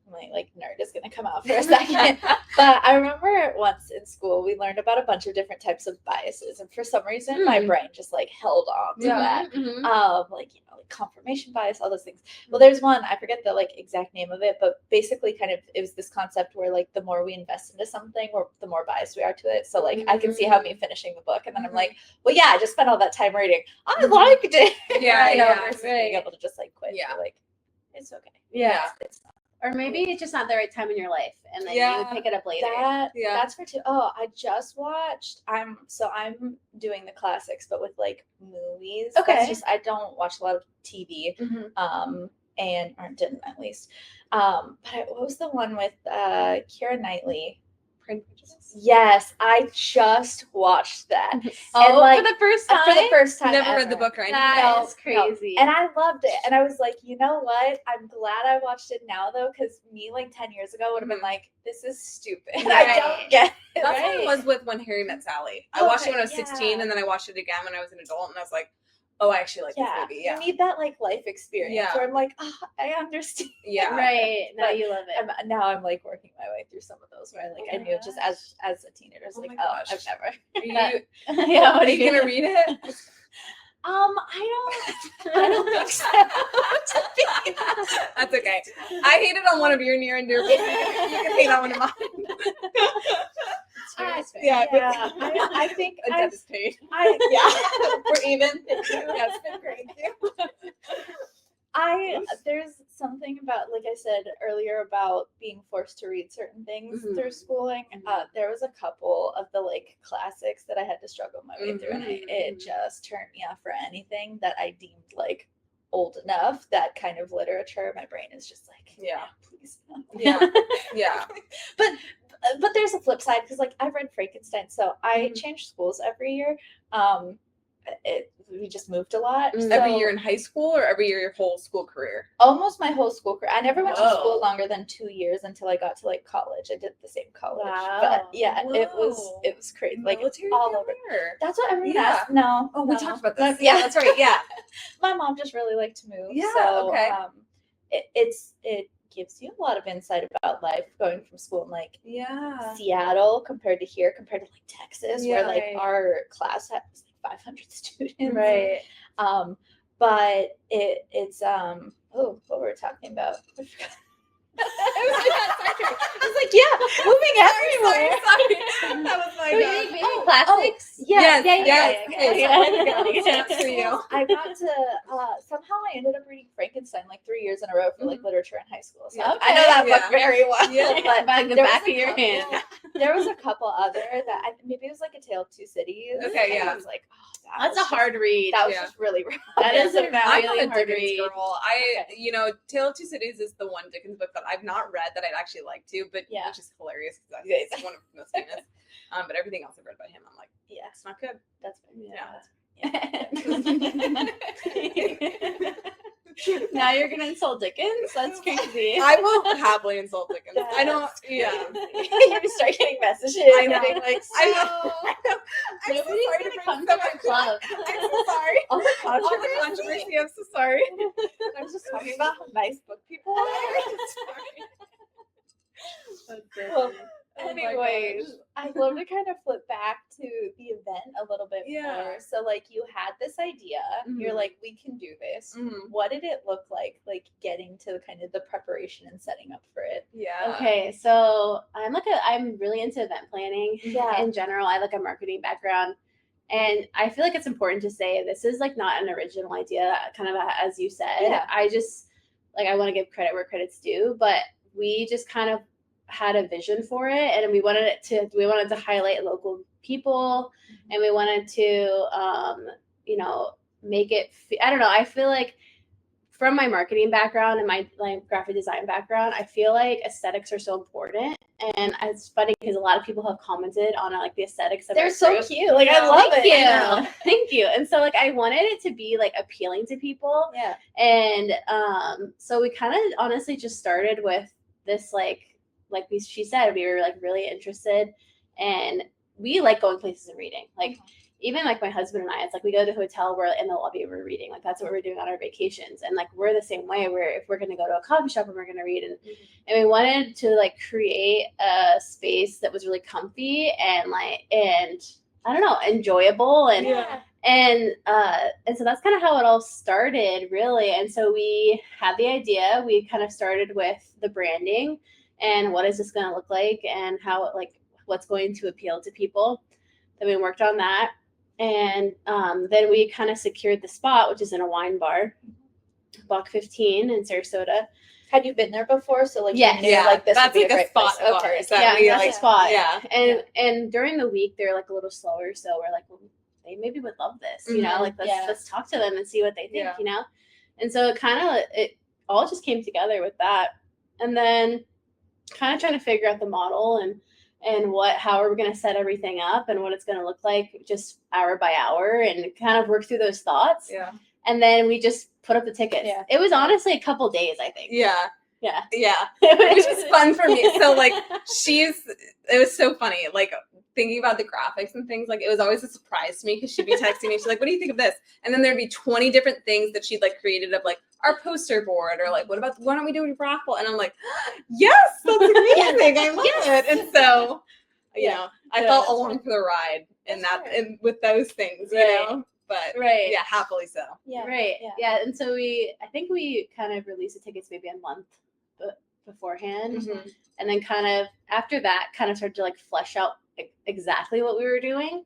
My like nerd is gonna come out for a second. But I remember once in school we learned about a bunch of different types of biases, and for some reason my brain just like held on to that. Like, you know, like confirmation bias, all those things. Well, there's one, I forget the like exact name of it, but basically kind of it was this concept where like the more we invest into something, or the more biased we are to it. So like I can see how me finishing the book and then I'm like, well, yeah, I just spent all that time reading. I liked it. Versus being able to just like quit.
Yeah.
Like, it's okay.
Yeah.
It's not.
Or maybe it's just not the right time in your life, and then you would pick it up later.
That's for two. Oh, I just watched. I'm doing the classics, but with like movies.
Okay.
That's just, I don't watch a lot of TV. And or didn't at least. But what was the one with Keira Knightley? Yes, I just watched that.
Oh,
like,
for the first time?
For the first time.
Never
ever.
read the book or anything.
That is crazy.
No. And I loved it. And I was like, you know what? I'm glad I watched it now, though, because me, like, 10 years ago would have been like, this is stupid. I don't get it.
That's what it was with When Harry Met Sally. I watched it when I was 16, and then I watched it again when I was an adult, and I was like, oh, I actually like this movie. Yeah.
You need that, like, life experience where I'm like, oh, I understand.
Yeah.
Right. Now you love it.
Now I'm, like, working my way through some of those where, like, I knew just as a teenager, I was like, oh, I've never.
Are you going to read it?
I don't think so.
That's okay. I hated on one of your near and dear books. You can hate on one of mine.
I think
a debt is paid.
We're even. Yeah, it's been great. There's something about, like I said earlier, about being forced to read certain things through schooling. There was a couple of the like classics that I had to struggle my way through, and it just turned me off for anything that I deemed like old enough. That kind of literature, my brain is just like, please, no.
Yeah.
But there's a flip side, because like I've read Frankenstein, so I change schools every year. We just moved a lot.
Every year in high school, or every year your whole school career?
Almost my whole school career. I never went to school longer than 2 years until I got to like college. I did the same college.
Wow.
But it was crazy. Like
military
all over.
That's
That's what everyone asked. No.
Oh, we talked about this.
Yeah,
that's right. Yeah.
My mom just really liked to move.
Yeah.
So,
Okay.
It gives you a lot of insight about life going from school in like Seattle compared to here, compared to like Texas, where like our class has like 500 students.
Right.
But it's what were we talking about? I was like, moving everywhere.
Sorry. That was my bad.
Classics?
Yeah.
That's for you.
I got to somehow I ended up reading Frankenstein like 3 years in a row for like literature in high school. So I know that book very well.
But by the back of your hand.
There was a couple other that maybe it was like A Tale of Two Cities.
Okay,
I was like,
that's a hard read.
That was just really rough.
That is a
I'm
really
a
hard
Dickens
read.
girl. Tale of Two Cities is the one Dickens book that I've not read that I'd actually like to, but which is hilarious because that's one of the most famous. But everything else I've read by him, I'm like, it's not good.
That's
Now you're gonna insult Dickens? That's crazy.
I will happily insult Dickens. I don't.
You start getting messages.
I know.
Like,
I know. I'm so
Nobody's
sorry
gonna
to
come
bring
to our club.
I'm so sorry.
all the
All the
controversy.
controversy. I'm so sorry.
I was just talking about how nice book people are. Well, anyways, I'd love to kind of flip back to the event a little bit more. So, like, you had this idea. You're like, we can do this. What did it look like getting to kind of the preparation and setting up for it?
Yeah.
Okay, so I'm really into event planning.
Yeah.
In general, I have like a marketing background. And I feel like it's important to say this is like not an original idea, kind of as you said.
Yeah.
I just I want to give credit where credit's due, but we just kind of had a vision for it, and we wanted to highlight local people, and we wanted to make it I don't know, I feel like from my marketing background and my like graphic design background, I feel like aesthetics are so important. And it's funny because a lot of people have commented on like the aesthetics of
They're
our
so
group.
cute. Like, I love
Thank
it.
you. Thank you. And so like I wanted it to be like appealing to people.
Yeah.
And so we kind of honestly just started with this she said, we were like really interested, and we like going places and reading. Like even like my husband and I, it's like we go to the hotel, we're in the lobby, we're reading. Like that's what we're doing on our vacations. And like we're the same way, where if we're gonna go to a coffee shop and we're gonna read, and we wanted to like create a space that was really comfy and I don't know, enjoyable and so that's kind of how it all started, really. And so we had the idea. We kind of started with the branding and what is this going to look like and how what's going to appeal to people. Then we worked on that, and then we kind of secured the spot, which is in a wine bar, Block 15 in Sarasota.
Had you been there before? So like,
yes.
Like this
that's
would
like
be
a spot.
Okay.
That's a spot.
Yeah.
And during the week they're like a little slower, so we're like, well, they maybe would love this, you know, like let's talk to them and see what they think, you know. And so it all just came together with that, and then kind of trying to figure out the model and how are we going to set everything up and what it's going to look like just hour by hour, and kind of work through those thoughts. And then we just put up the tickets. It was honestly a couple days, I think. Which
was fun for me. So like it was so funny, like thinking about the graphics and things. Like it was always a surprise to me, because she'd be texting me, she's like, what do you think of this? And then there'd be 20 different things that she'd like created of like our poster board, or like, why don't we do a raffle? And I'm like, yes, that's amazing. I love it. And so you know, I felt along for the ride and with those things, you know. But happily so. And so I think we kind of released the tickets maybe a month beforehand, and then kind of after that kind of started to like flesh out exactly what we were doing.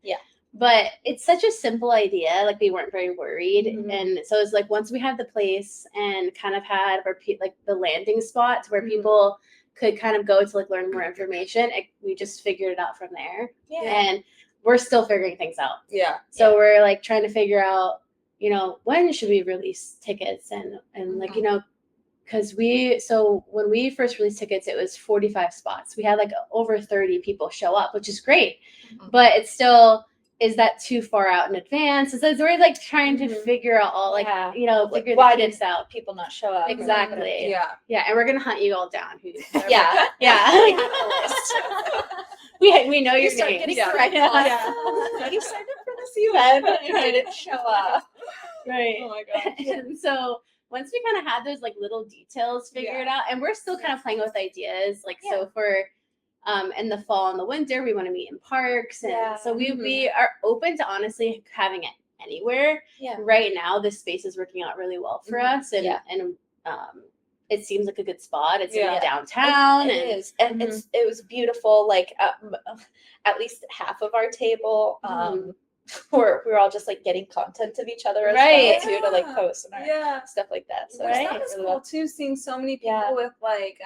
But it's such a simple idea, like we weren't very worried. And so it's like once we had the place and kind of had our like the landing spots where people could kind of go to like learn more information, we just figured it out from there. And we're still figuring things out. So we're like trying to figure out, you know, when should we release tickets, and like, you know, because when we first released tickets, it was 45 spots. We had like over 30 people show up, which is great, but it's still, is that too far out in advance? So we're like trying to figure out all you know, figure
why
the tips out.
People not show up.
Exactly. And we're gonna hunt you all down.
We have a list.
We know your
start
names.
getting correct. You signed up for this event, but you didn't show up.
Oh my gosh.
And so once we kind of had those like little details figured out, and we're still kind of playing with ideas, like so for in the fall and the winter we want to meet in parks, and so we are open to honestly having it anywhere. Right now this space is working out really well for us, and it seems like a good spot. It's in downtown.
It is. And it was beautiful. Like at least half of our table, we're all just like getting content of each other as well too, to like post and our stuff like that. So
that was cool too, seeing so many people with like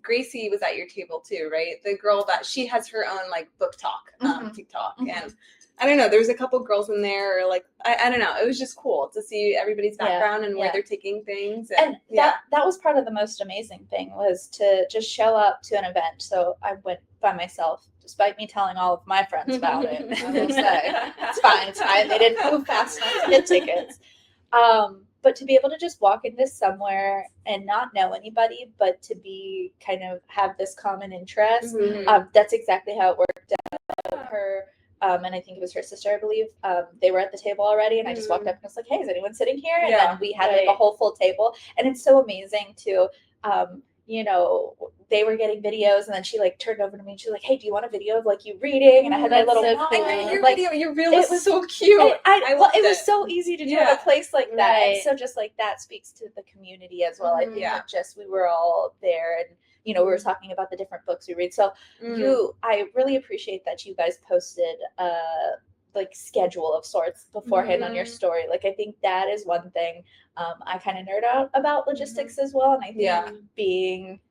Gracie was at your table too, right? The girl that she has her own like book talk TikTok, and I don't know, there was a couple girls in there, or like I don't know, it was just cool to see everybody's background and where they're taking things, and
that was part of the most amazing thing, was to just show up to an event. So I went by myself, despite me telling all of my friends about it. I will say, it's fine. They didn't move fast enough to get tickets. But to be able to just walk into somewhere and not know anybody, but to be kind of have this common interest, that's exactly how it worked out. Her and I think it was her sister, I believe. They were at the table already, and I just walked up and was like, "Hey, is anyone sitting here?" And then we had like a whole full table, and it's so amazing to. You know, they were getting videos, and then she like turned over to me and she's like, "Hey, do you want a video of like you reading?" And I had my little
your video, your reel was so cute.
It was so easy to do at a place like that. And so just like that speaks to the community as well. I think that just we were all there, and you know, we were talking about the different books we read. So I really appreciate that you guys posted like schedule of sorts beforehand on your story. Like I think that is one thing. I kind of nerd out about logistics as well, and I think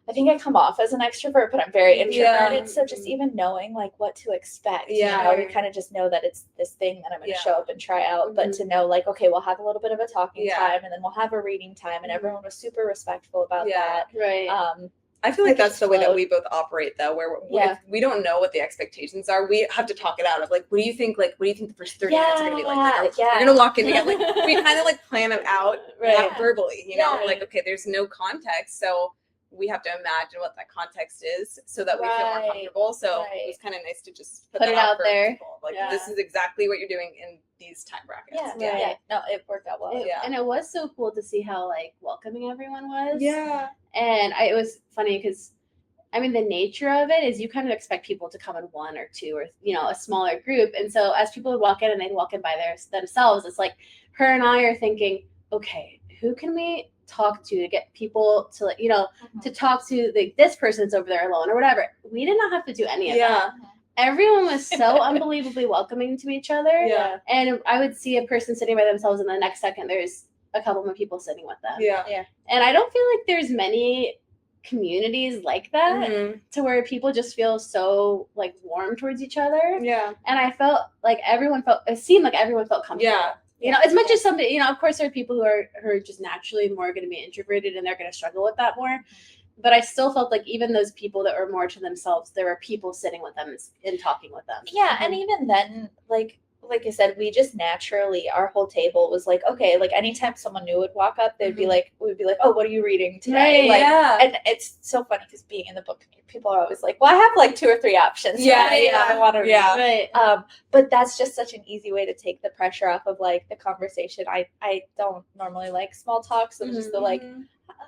I think I come off as an extrovert, but I'm very introverted. So just even knowing like what to expect, you know, we kind of just know that it's this thing that I'm going to show up and try out, but to know like, okay, we'll have a little bit of a talking time, and then we'll have a reading time, and everyone was super respectful about that.
I feel like that's the way that we both operate, though, where if we don't know what the expectations are, we have to talk it out of like, what do you think the first 30 minutes are going to be like? We're going to walk in together. Like, we kind of like plan it out verbally, you know, like, okay, there's no context. So we have to imagine what that context is so that we feel more comfortable. So it was kind of nice to just put
it out there.
People. Like, this is exactly what you're doing in these time brackets.
Yeah. No, it worked out well.
And it was so cool to see how, like, welcoming everyone was.
Yeah.
And it was funny because, I mean, the nature of it is you kind of expect people to come in one or two or, you know, a smaller group. And so as people would walk in and they'd walk in by themselves, it's like her and I are thinking, okay, who can we talk to get people to, like, you know, to talk to, like, this person's over there alone or whatever. We did not have to do any of that. Everyone was so unbelievably welcoming to each other.
Yeah.
And I would see a person sitting by themselves and the next second there's a couple more people sitting with them.
Yeah.
And I don't feel like there's many communities like that to where people just feel so, like, warm towards each other.
Yeah.
And I felt like it seemed like everyone felt comfortable.
Yeah.
You know, as much as somebody, you know, of course there are people who are just naturally more going to be introverted and they're going to struggle with that more. But I still felt like even those people that were more to themselves, there were people sitting with them and talking with them.
Yeah, and even then, like I said, we just naturally, our whole table was like, okay, like anytime someone new would walk up, we'd be like, oh, what are you reading today?
Right,
like,
yeah.
And it's so funny because being in the book community, people are always like, well, I have like 2 or 3 options. I want to read.
Right.
But that's just such an easy way to take the pressure off of like the conversation. I don't normally like small talk, so just the like,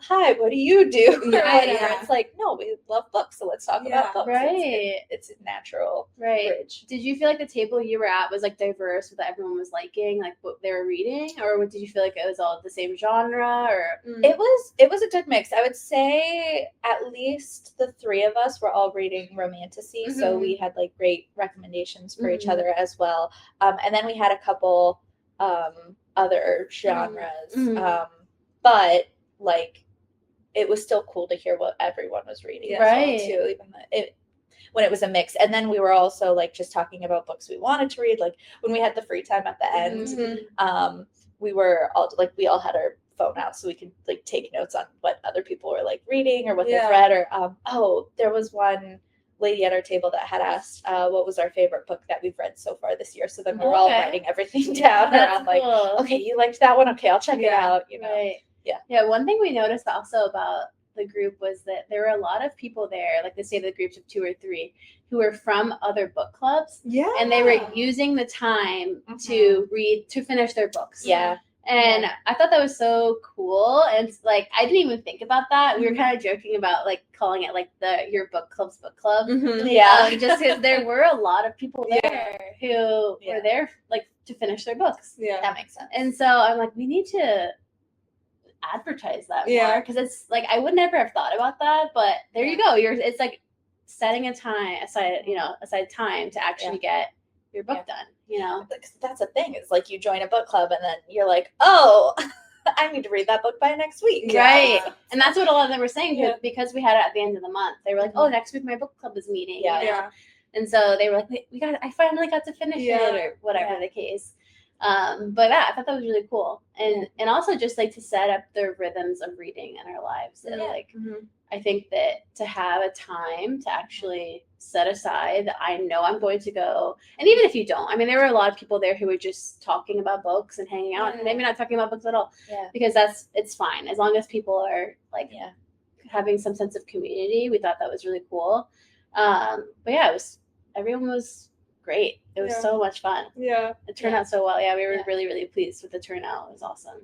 hi, what do you do? It's like, no, we love books, so let's talk about books.
Right.
It's a natural
right
bridge.
Did you feel like the table you were at was like diverse, with everyone was liking like what they were reading, or did you feel like it was all the same genre? Or
it was a good mix. I would say at least the 3 of us were all reading Romantasy, so we had like great recommendations for each other as well. And then we had a couple other genres, but like it was still cool to hear what everyone was reading as well too, even when it was a mix. And then we were also like just talking about books we wanted to read, like when we had the free time at the end. We were all like, we all had our phone out so we could like take notes on what other people were like reading or what they've read. Or there was one lady at our table that had asked what was our favorite book that we've read so far this year, so then we were all writing everything down around like, okay, you liked that one, okay, I'll check it out, you know.
One thing we noticed also about the group was that there were a lot of people there, like they say the groups of 2 or 3, who were from other book clubs, and they were using the time to read, to finish their books. And I thought that was so cool. And like, I didn't even think about that. We were kind of joking about like calling it like your book club's book club. Just because there were a lot of people there who were there like to finish their books.
That makes sense.
And so I'm like, we need to advertise that more, because it's like I would never have thought about that, but there you go. It's like setting aside time to actually get your book done. You know,
that's a thing. It's like you join a book club and then you're like, oh, I need to read that book by next week.
Right. And that's what a lot of them were saying, because we had it at the end of the month. They were like, oh, next week my book club is meeting. You know? And so they were like, I finally got to finish it, or whatever the case. But I thought that was really cool. And also just like to set up the rhythms of reading in our lives. And like, I think that to have a time to actually set aside that I know I'm going to go, and even if you don't, I mean, there were a lot of people there who were just talking about books and hanging out, and maybe not talking about books at all, because it's fine as long as people are like having some sense of community. We thought that was really cool. But everyone was great. It was so much fun. It turned out so well. We were really, really pleased with the turnout. It was awesome.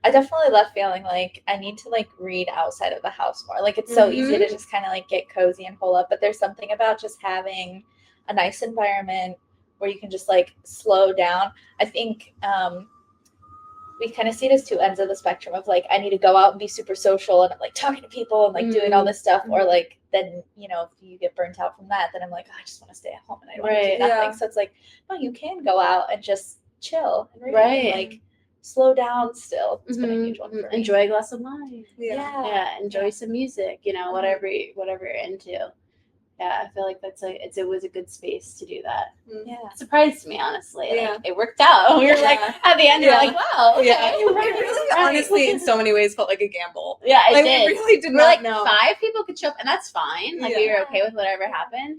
I definitely left feeling like I need to like read outside of the house more. Like it's so easy to just kind of like get cozy and hole up, but there's something about just having a nice environment where you can just like slow down. I think we kind of see it as 2 ends of the spectrum of like, I need to go out and be super social and I'm like talking to people and like doing all this stuff, or like then, you know, if you get burnt out from that, then I'm like, I just want to stay at home and I don't want to do nothing. So it's like, no, you can go out and just chill and read and like slow down still. It's been a huge one for me.
Enjoy a glass of wine. Enjoy some music, you know, whatever you're into. I feel like it was a good space to do that. It surprised me, honestly. Like, it worked out. We were like, at the end, we were like, wow. Okay.
It really, honestly, in so many ways felt like a gamble.
Yeah, it
like,
did.
We really did
not know. 5 people could show up, and that's fine. Like, we were okay with whatever happened.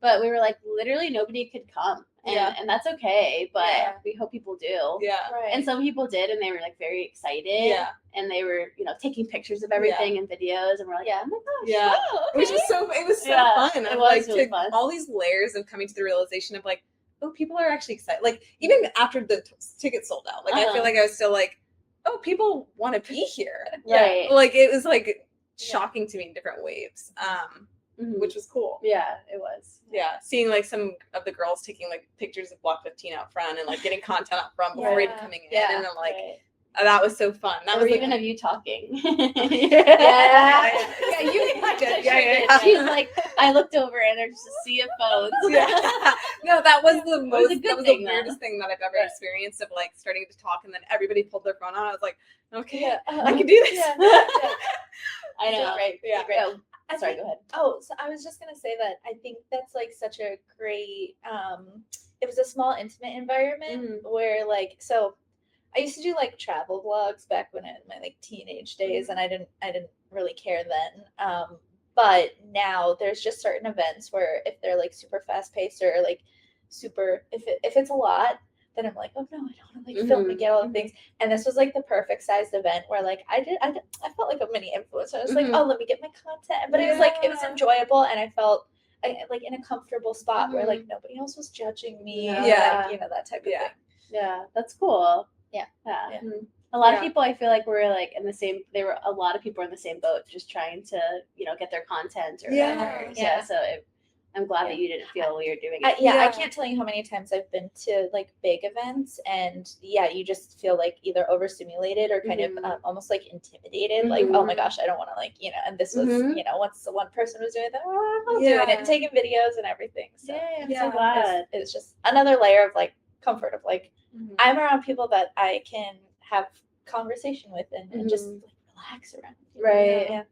but we were like, literally nobody could come. And that's okay, but we hope people do.
Yeah.
Right.
And some people did, and they were like very excited.
Yeah.
And they were, taking pictures of everything and videos, and we're like, oh my gosh.
Yeah.
Wow, okay.
Which was it was so fun.
It was really fun.
All these layers of coming to the realization of like, oh, people are actually excited. Like, even after the tickets sold out, like, I feel like I was still like, oh, people want to be here.
Right.
Like, it was like shocking to me in different waves. Which was cool.
Yeah, it was.
Yeah, seeing like some of the girls taking like pictures of Block 15 out front and like getting content up front before even coming in, and I'm like, that was so fun. That
or
was
even of you talking.
You did. Yeah.
She's like, I looked over and there's just a sea of phones.
No, that was the most.
That
That was the weirdest thing that I've ever experienced, of like starting to talk and then everybody pulled their phone out. I was like, okay, I can do this.
I know.
Right.
Yeah.
Oh, sorry, go ahead.
Oh, so I was just gonna say that I think that's like such a great. It was a small, intimate environment where, like, so I used to do like travel vlogs back when in my like teenage days, and I didn't really care then. But now there's just certain events where if they're like super fast paced or like super, if it's a lot, then I'm like, oh no, I don't want to like film and get all the things. And this was like the perfect sized event where like I felt like a mini influencer. I was like, oh, let me get my content, but it was like, it was enjoyable, and I felt like in a comfortable spot where like nobody else was judging me.
Yeah.
Like, that type of thing.
Yeah, that's cool.
Yeah.
A lot of people, I feel like, were like in the same. A lot of people were in the same boat, just trying to, get their content or whatever. So I'm glad that you didn't feel we were doing it.
I can't tell you how many times I've been to like big events, and you just feel like either overstimulated or kind of almost like intimidated. Like, oh my gosh, I don't want to like, and this was, once the one person was doing that, I'm doing it, taking videos and everything. So
I'm so glad.
It's just another layer of like comfort of like, I'm around people that I can have conversation with and just like relax around.
Right.
Yeah.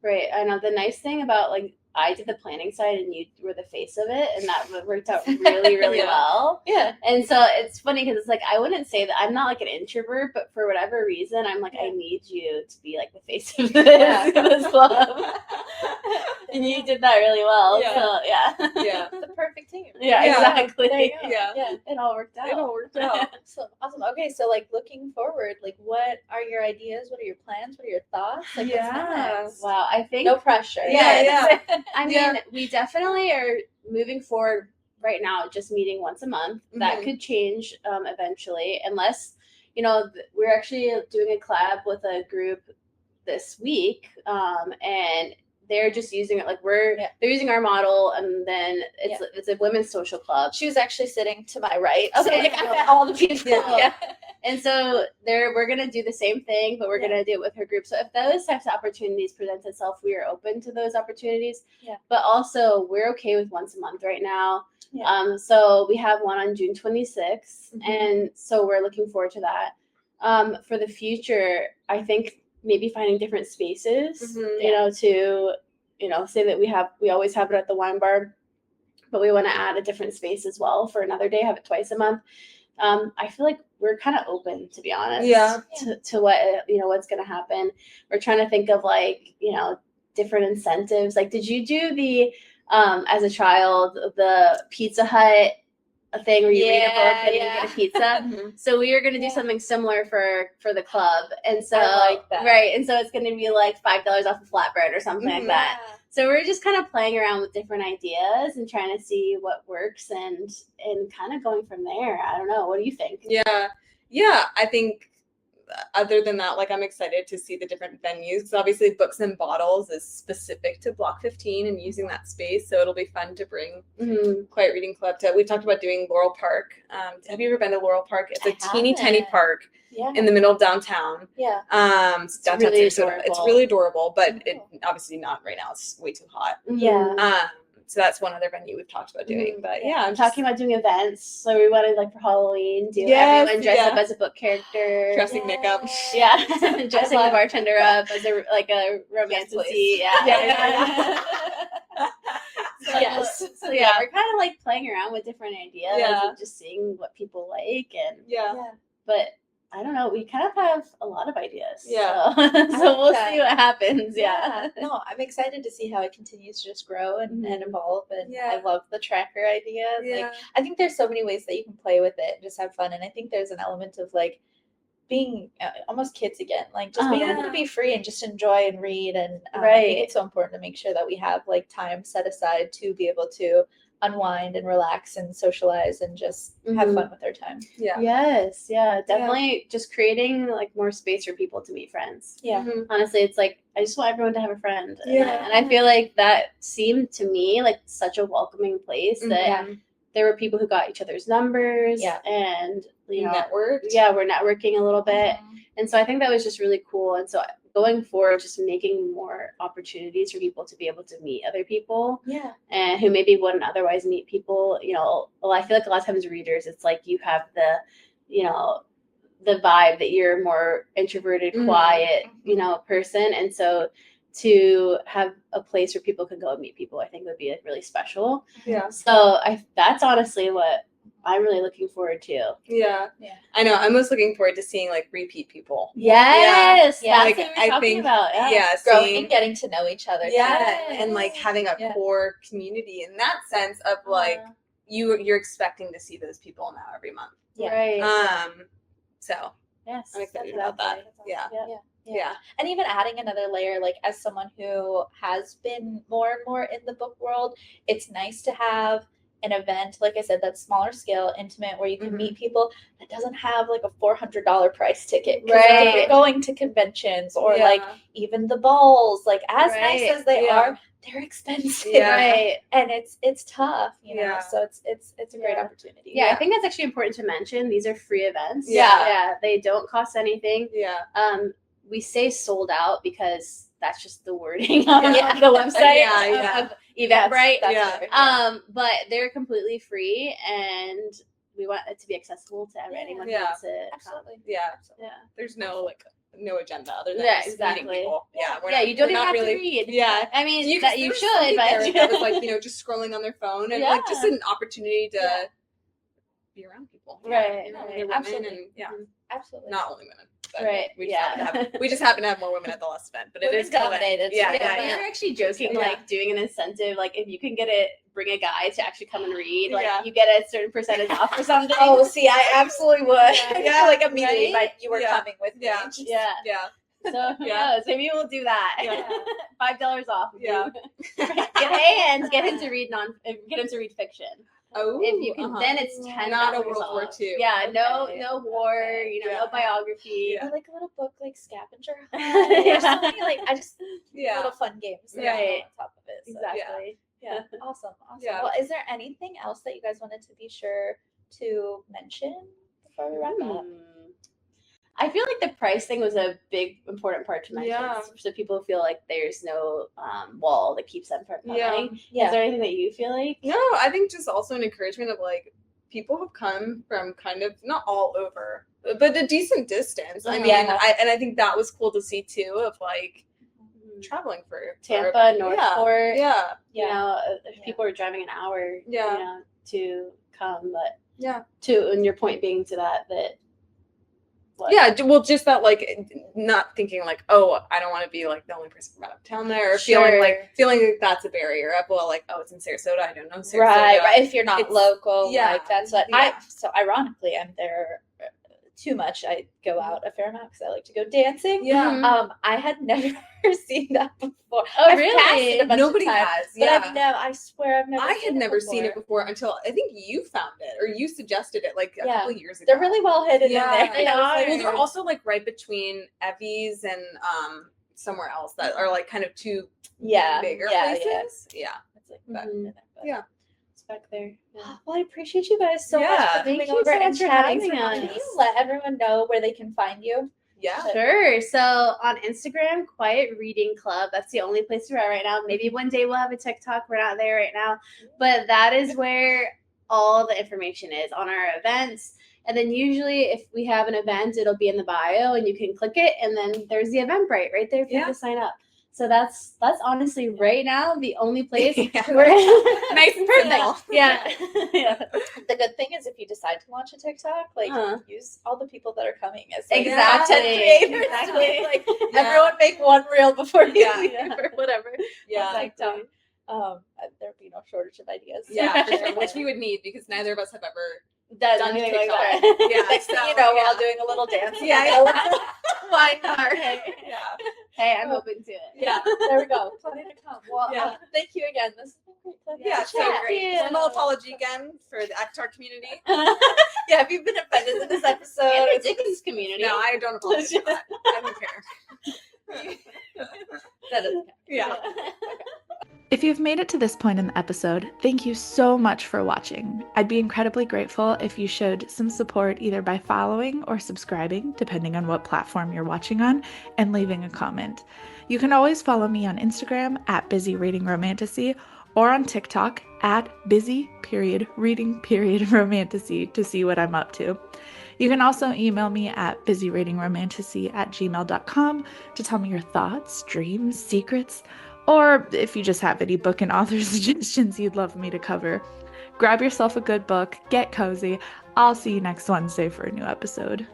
Right. I know the nice thing about like, I did the planning side and you were the face of it, and that worked out really, really well.
Yeah.
And so it's funny because it's like, I wouldn't say that I'm not like an introvert, but for whatever reason, I'm like, I need you to be like the face of this club. And you did that really well.
Yeah.
So
Yeah. It's the perfect team.
Yeah, exactly.
There you go.
Yeah.
It all worked out.
So awesome. Okay, so like looking forward, like what are your ideas? What are your plans? What are your thoughts? Like what's next?
Wow. I think
no pressure.
Yeah. I mean, we definitely are moving forward right now, just meeting once a month. That could change eventually, unless, we're actually doing a collab with a group this week, and they're just using it like they're using our model, and then it's a women's social club.
She was actually sitting to my right.
Okay,
so like I met all the people.
Yeah. And so we're gonna do the same thing, but we're gonna do it with her group. So if those types of opportunities present itself, we are open to those opportunities.
Yeah.
But also we're okay with once a month right now.
Yeah.
So we have one on June 26th, and so we're looking forward to that. For the future, I think maybe finding different spaces, to say that we always have it at the wine bar, but we want to add a different space as well for another day, have it twice a month. I feel like we're kind of open, to be honest, to what, what's going to happen. We're trying to think of like, different incentives. Like, did you do the, as a child, the Pizza Hut thing where you read a book and you get a pizza? So we are going to do something similar for the club. And so,
I like that.
Right. And so it's going to be like $5 off a flatbread or something like that. So we're just kind of playing around with different ideas and trying to see what works and kind of going from there. I don't know. What do you think?
Yeah. I think other than that, like, I'm excited to see the different venues. Because obviously Books and Bottles is specific to Block 15 and using that space. So it'll be fun to bring Quiet Reading Club to. We've talked about doing Laurel Park. Have you ever been to Laurel Park? It's a teeny tiny park in the middle of downtown.
Yeah.
It's downtown
really
Sarasota. It's really adorable, but it obviously not right now. It's way too hot.
Yeah.
So that's one other venue we've talked about doing. But
I'm talking about doing events. So we wanted, like, for Halloween, do everyone dress up as a book character.
Dressing makeup.
Dressing the bartender up as a romantasy. So we're kind of like playing around with different ideas and just seeing what people like, and but I don't know. We kind of have a lot of ideas.
Yeah.
So we'll see what happens. Yeah.
No, I'm excited to see how it continues to just grow and evolve. And
Yeah.
I love the tracker idea.
Yeah.
Like, I think there's so many ways that you can play with it and just have fun. And I think there's an element of like being almost kids again, like just being able to be free and just enjoy and read. And I think it's so important to make sure that we have like time set aside to be able to unwind and relax and socialize and just have fun with our time.
Yeah.
Yes. Yeah. Definitely just creating like more space for people to meet friends.
Yeah.
Honestly, it's like, I just want everyone to have a friend.
Yeah.
And I feel like that seemed to me like such a welcoming place that there were people who got each other's numbers and, you know,
networked.
Yeah, we're networking a little bit. And so I think that was just really cool. And so going forward, just making more opportunities for people to be able to meet other people.
Yeah.
And who maybe wouldn't otherwise meet people. You know, well, I feel like a lot of times readers, it's like you have the, you know, the vibe that you're a more introverted, quiet, you know, person. And so to have a place where people can go and meet people, I think would be like really special.
Yeah.
So that's honestly what I'm really looking forward to.
Yeah. I know. I'm most looking forward to seeing like repeat people.
Yes.
Yeah.
That's
Like,
what we're
I
talking
think,
about. Yeah.
Growing and getting to know each other.
Yeah. And like having a core community in that sense of like you're expecting to see those people now every month.
Yeah.
Right.
So
yes.
I'm excited about that. Yeah.
And even adding another layer, like as someone who has been more and more in the book world, it's nice to have an event, like I said, that's smaller scale, intimate, where you can meet people that doesn't have like a $400 price ticket.
Right.
If you're going to conventions or like even the balls, like as nice as they are, they're expensive.
Right.
And it's tough, you know. So it's a great opportunity.
Yeah, I think that's actually important to mention. These are free events.
Yeah.
They don't cost anything.
Yeah.
We say sold out because that's just the wording on the website of Eventbrite.
Right.
But they're completely free, and we want it to be accessible to anyone who wants to come.
Yeah. There's no agenda other than just meeting people.
You don't even have to read.
Yeah.
I mean, you should,
but that was like, you know, just scrolling on their phone and like just an opportunity to be around people.
Right.
Absolutely. And
absolutely.
Not only women.
Right.
We just happen to have more women at the last event, but it is
dominated.
We were actually joking, like doing an incentive, like if you can bring a guy to actually come and read, like you get a certain percentage off or something.
Oh, see, I absolutely would. Like immediately, like you were coming with me.
So maybe we'll do that. $5 off.
Yeah.
Get him to read fiction.
Oh,
if you can, then it's $10.
Not a World War II.
Yeah, no war. You know, no biography.
Or like a little book, like Scavenger Hunt or something. Like I just little fun games. On top of it. So.
Exactly.
Yeah. Awesome. Yeah. Well, is there anything else that you guys wanted to be sure to mention before we wrap up?
I feel like the price thing was a big important part to mention, so people feel like there's no wall that keeps them from coming. Is there anything that you feel like?
No, I think just also an encouragement of like people have come from kind of not all over, but a decent distance. I mean, I think that was cool to see too, of like traveling for
Tampa, Northport.
You
know, people are driving an hour. You know, to come, but and your point being to that. What?
Yeah, well, just that, like, not thinking like, oh, I don't want to be like the only person from out of town there, or feeling like that's a barrier. Well, like, oh, it's in Sarasota, I don't know Sarasota.
Right. If you're not local, like that's what so ironically, I'm there too much. I go out a fair amount because I like to go dancing. I had never seen that before.
Oh, really?
Nobody has.
But I swear I've never.
I had never seen it before until I think you found it or you suggested it like a couple years ago.
They're really well hidden in there.
Well, they're also like right between Evie's and somewhere else that are like kind of two bigger places. Yeah.
It's like that.
Yeah.
Back there.
Well, I appreciate you guys so much for coming over and chatting. Can you let everyone know where they can find you?
Yeah.
Sure. So on Instagram, Quiet Reading Club. That's the only place we're at right now. Maybe one day we'll have a TikTok. We're not there right now. But that is where all the information is on our events. And then usually if we have an event, it'll be in the bio and you can click it. And then there's the Eventbrite right there for you to sign up. So that's honestly right now the only place
Yeah.
where
Nice and personal.
Yeah. Yeah.
The good thing is if you decide to launch a TikTok, like use all the people that are coming as like
Exactly.
content creators.
Exactly.
Like everyone make one reel before you leave
Yeah.
or whatever.
Yeah.
on TikTok. There'd be no shortage of ideas.
Yeah, for sure. Which we would need because neither of us have ever
Done
anything
like
TikTok.
that.
Yeah.
Next thing
so,
you know, we're
yeah.
all doing a little dance.
Yeah.
Wine card.
Yeah.
Hey, I'm open to it.
Yeah.
There we go. Plenty to come. Well,
Yeah.
thank you again. This has been great.
Yeah, so
Thank
great.
you.
Formal apology again for the ACTAR community.
Yeah, have you been offended in this episode?
And the Dickens community.
No, I don't apologize for that. I don't care.
That is
Yeah.
If you've made it to this point in the episode, thank you so much for watching. I'd be incredibly grateful if you showed some support either by following or subscribing, depending on what platform you're watching on, and leaving a comment. You can always follow me on Instagram at busyreadingromantasy or on TikTok at busy.reading.romantasy to see what I'm up to. You can also email me at busyreadingromantasy@gmail.com to tell me your thoughts, dreams, secrets, or if you just have any book and author suggestions you'd love me to cover. Grab yourself a good book, get cozy. I'll see you next Wednesday for a new episode.